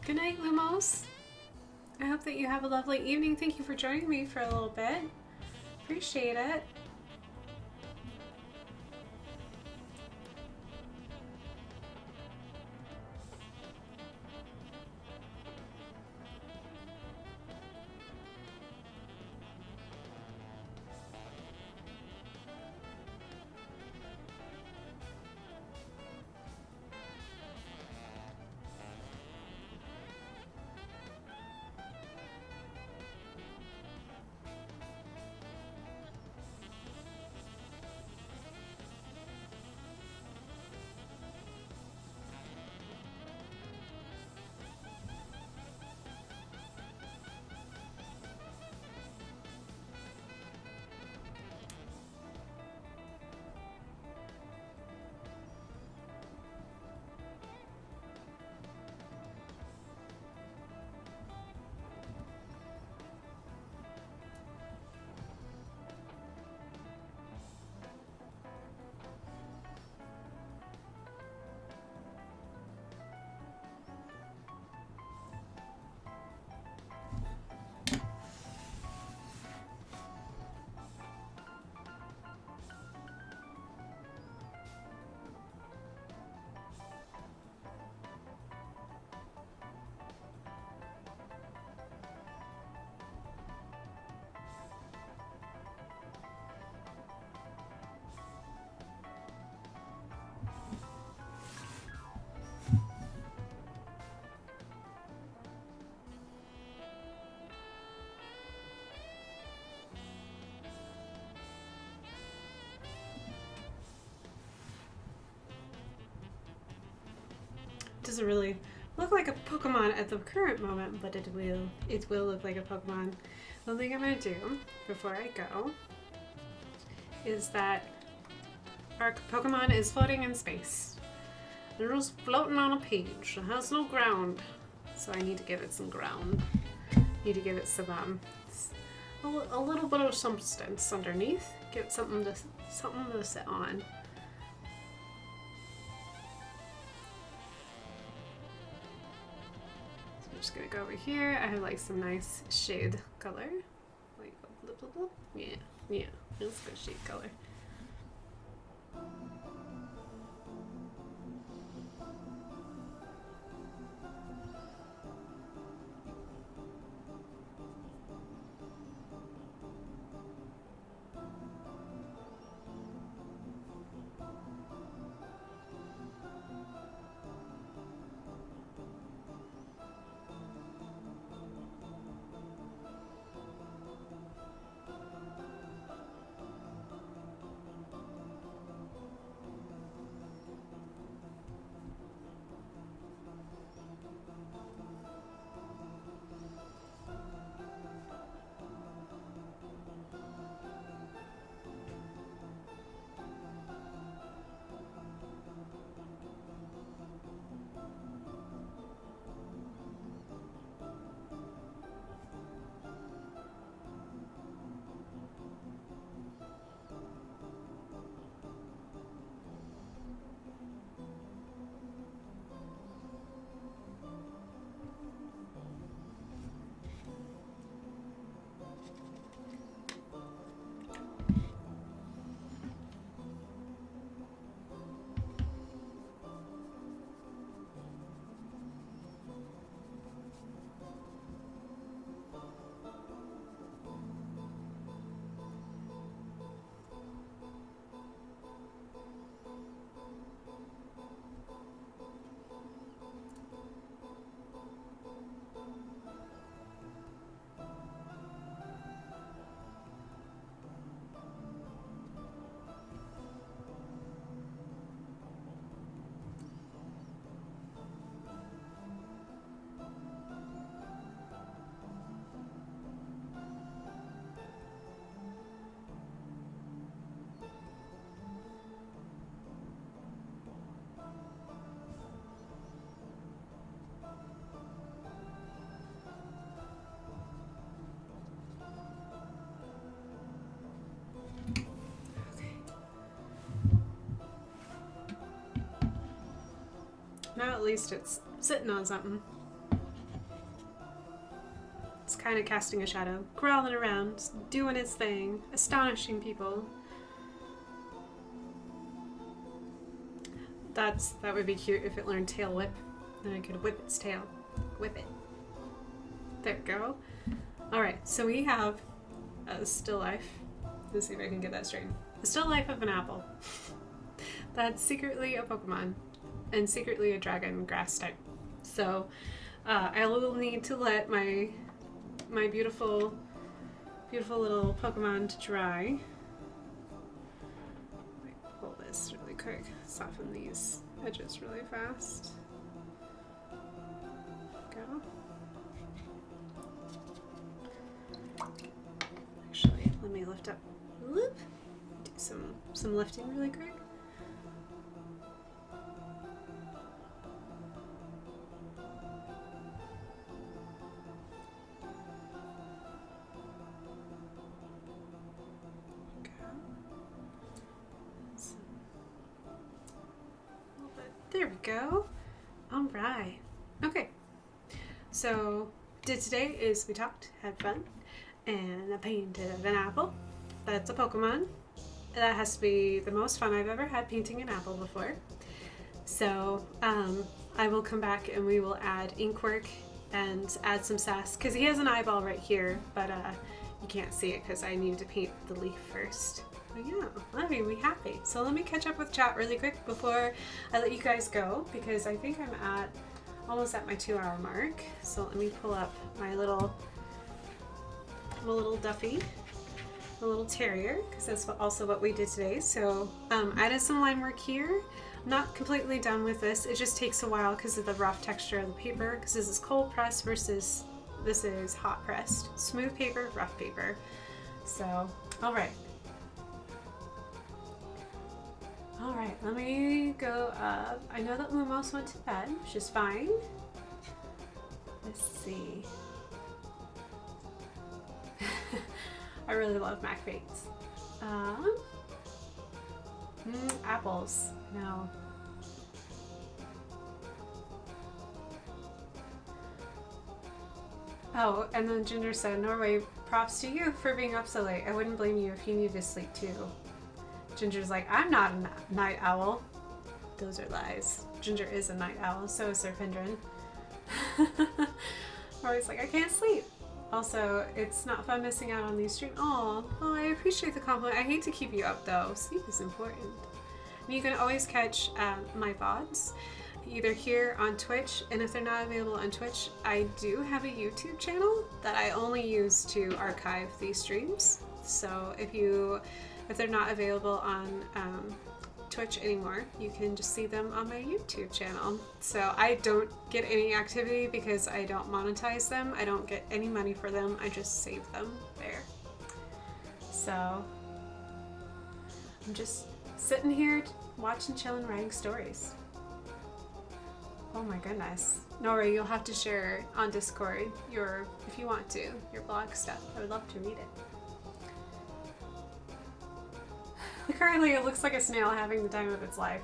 Good night, Lumos. I hope that you have a lovely evening. Thank you for joining me for a little bit. Appreciate it. Doesn't really look like a Pokemon at the current moment, but it will look like a Pokemon. The thing I'm gonna do before I go is that our Pokemon is floating in space. They're just floating on a page. It has no ground, so I need to give it some ground. Need to give it some a little bit of substance underneath. Give it something to sit on. I'm just gonna go over here. I have like some nice shade color. Like blah, blah, blah. Yeah, it's good shade color. Now at least it's sitting on something. kind of casting a shadow, crawling around, doing its thing, astonishing people. That would be cute if it learned tail whip. Then I could whip its tail. Whip it. There we go. Alright, so we have a still life. Let's see if I can get that straight. A still life of an apple. That's secretly a Pokemon. And secretly a dragon grass type. So I will need to let my beautiful little Pokemon to dry. Pull this really quick. Soften these edges really fast. Go. Actually, let me lift up. Whoop. Do some lifting really quick. There we go. All right. Okay. So, did today is we talked, had fun, and I painted an apple. That's a Pokemon. That has to be the most fun I've ever had painting an apple before. So, I will come back and we will add ink work and add some sass, because he has an eyeball right here, but you can't see it because I need to paint the leaf first. But yeah, let me be happy. So let me catch up with chat really quick before I let you guys go, because I think I'm almost at my 2-hour mark. So let me pull up my little Duffy, the little terrier, because that's also what we did today. So I added some line work here. I'm not completely done with this. It just takes a while because of the rough texture of the paper, because this is cold pressed versus this is hot pressed. Smooth paper, rough paper. So, all right. All right, let me go up. I know that Lumos went to bed, which is fine. Let's see. I really love Mac Bates. Apples. No. Oh, and then Ginger said, Norway, props to you for being up so late. I wouldn't blame you if you needed to sleep too. Ginger's like, I'm not a night owl. Those are lies. Ginger is a night owl, so is Serpindrin. Rory's like, I can't sleep. Also, it's not fun missing out on these streams. Oh, I appreciate the compliment. I hate to keep you up though. Sleep is important. And you can always catch my VODs either here on Twitch, and if they're not available on Twitch, I do have a YouTube channel that I only use to archive these streams. So if they're not available on Twitch anymore, you can just see them on my YouTube channel. So I don't get any activity because I don't monetize them. I don't get any money for them. I just save them there. So I'm just sitting here watching, chilling, writing stories. Oh my goodness. Nora, you'll have to share on Discord if you want to, your blog stuff. I would love to read it. Currently, it looks like a snail having the time of its life.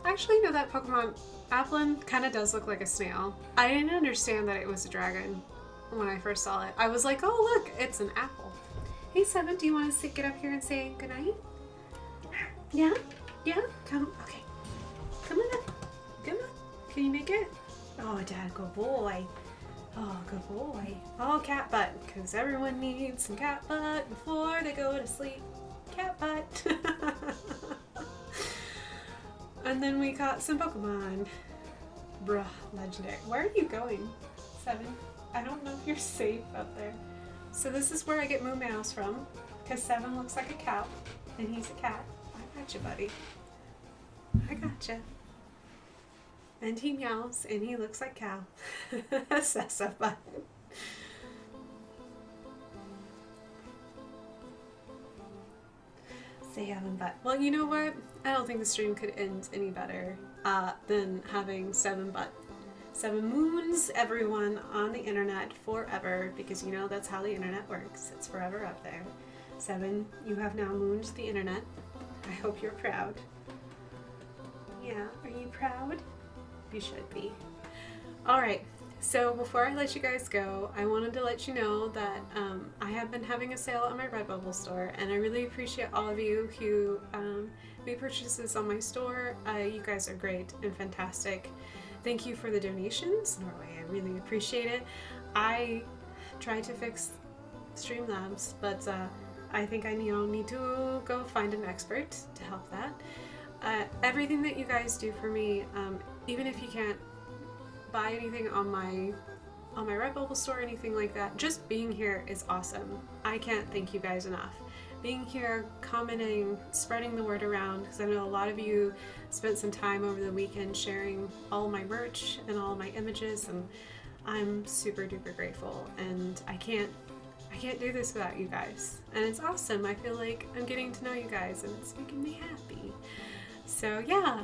Actually, no, that Pokemon Applin kind of does look like a snail. I didn't understand that it was a dragon when I first saw it. I was like, oh look, it's an apple. Hey Seven, do you want to get up here and say goodnight? Yeah? Yeah? Come, okay. Come on up. Come on. Can you make it? Oh, Dad, good boy. Oh, good boy. Oh, cat butt, because everyone needs some cat butt before they go to sleep. Cat butt. And then we caught some Pokemon. Bruh, legendary. Where are you going, Seven? I don't know if you're safe up there. So this is where I get Moo Mouse from, because Seven looks like a cow, and he's a cat. I gotcha, buddy. I gotcha. And he meows, and he looks like cow. That's so fun. But well, you know what? I don't think the stream could end any better than having Seven moons everyone on the internet forever, because you know that's how the internet works. It's forever up there. Seven, you have now mooned the internet. I hope you're proud. Yeah, are you proud? You should be. All right, So before I let you guys go, I wanted to let you know that I have been having a sale on my Redbubble store, and I really appreciate all of you who made purchases on my store. You guys are great and fantastic. Thank you for the donations, Norway. I really appreciate it. I tried to fix Streamlabs, but I think I need to go find an expert to help that. Everything that you guys do for me, even if you can't buy anything on my Redbubble store or anything like that, just being here is awesome. I can't thank you guys enough. Being here, commenting, spreading the word around, because I know a lot of you spent some time over the weekend sharing all my merch and all my images, and I'm super duper grateful, and I can't do this without you guys. And it's awesome. I feel like I'm getting to know you guys, and it's making me happy. So yeah,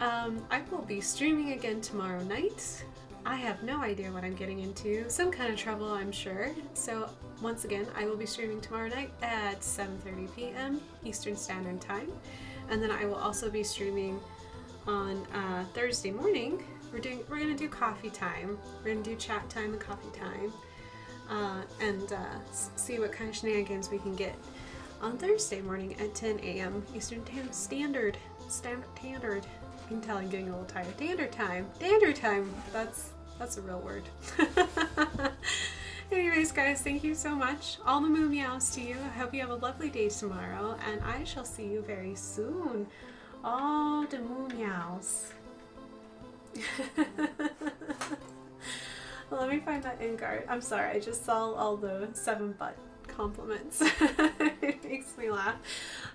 I will be streaming again tomorrow night. I have no idea what I'm getting into. Some kind of trouble, I'm sure. So once again, I will be streaming tomorrow night at 7:30 p.m. Eastern Standard Time. And then I will also be streaming on Thursday morning. We're gonna do coffee time. We're gonna do chat time and coffee time. And see what kind of shenanigans we can get on Thursday morning at 10 a.m. Eastern Standard. You can tell I'm getting a little tired. Dander time. That's a real word. Anyways, guys, thank you so much. All the moo meows to you. I hope you have a lovely day tomorrow, and I shall see you very soon. All the moo meows. Let me find that in card. I'm sorry, I just saw all the 7-butt compliments. It makes me laugh.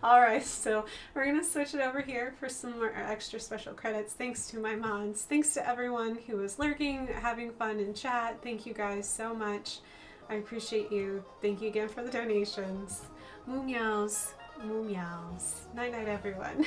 Alright, so we're gonna switch it over here for some more extra special credits. Thanks to my mods. Thanks to everyone who was lurking, having fun in chat. Thank you guys so much. I appreciate you. Thank you again for the donations. Moo meows. Moo meows. Night night, everyone.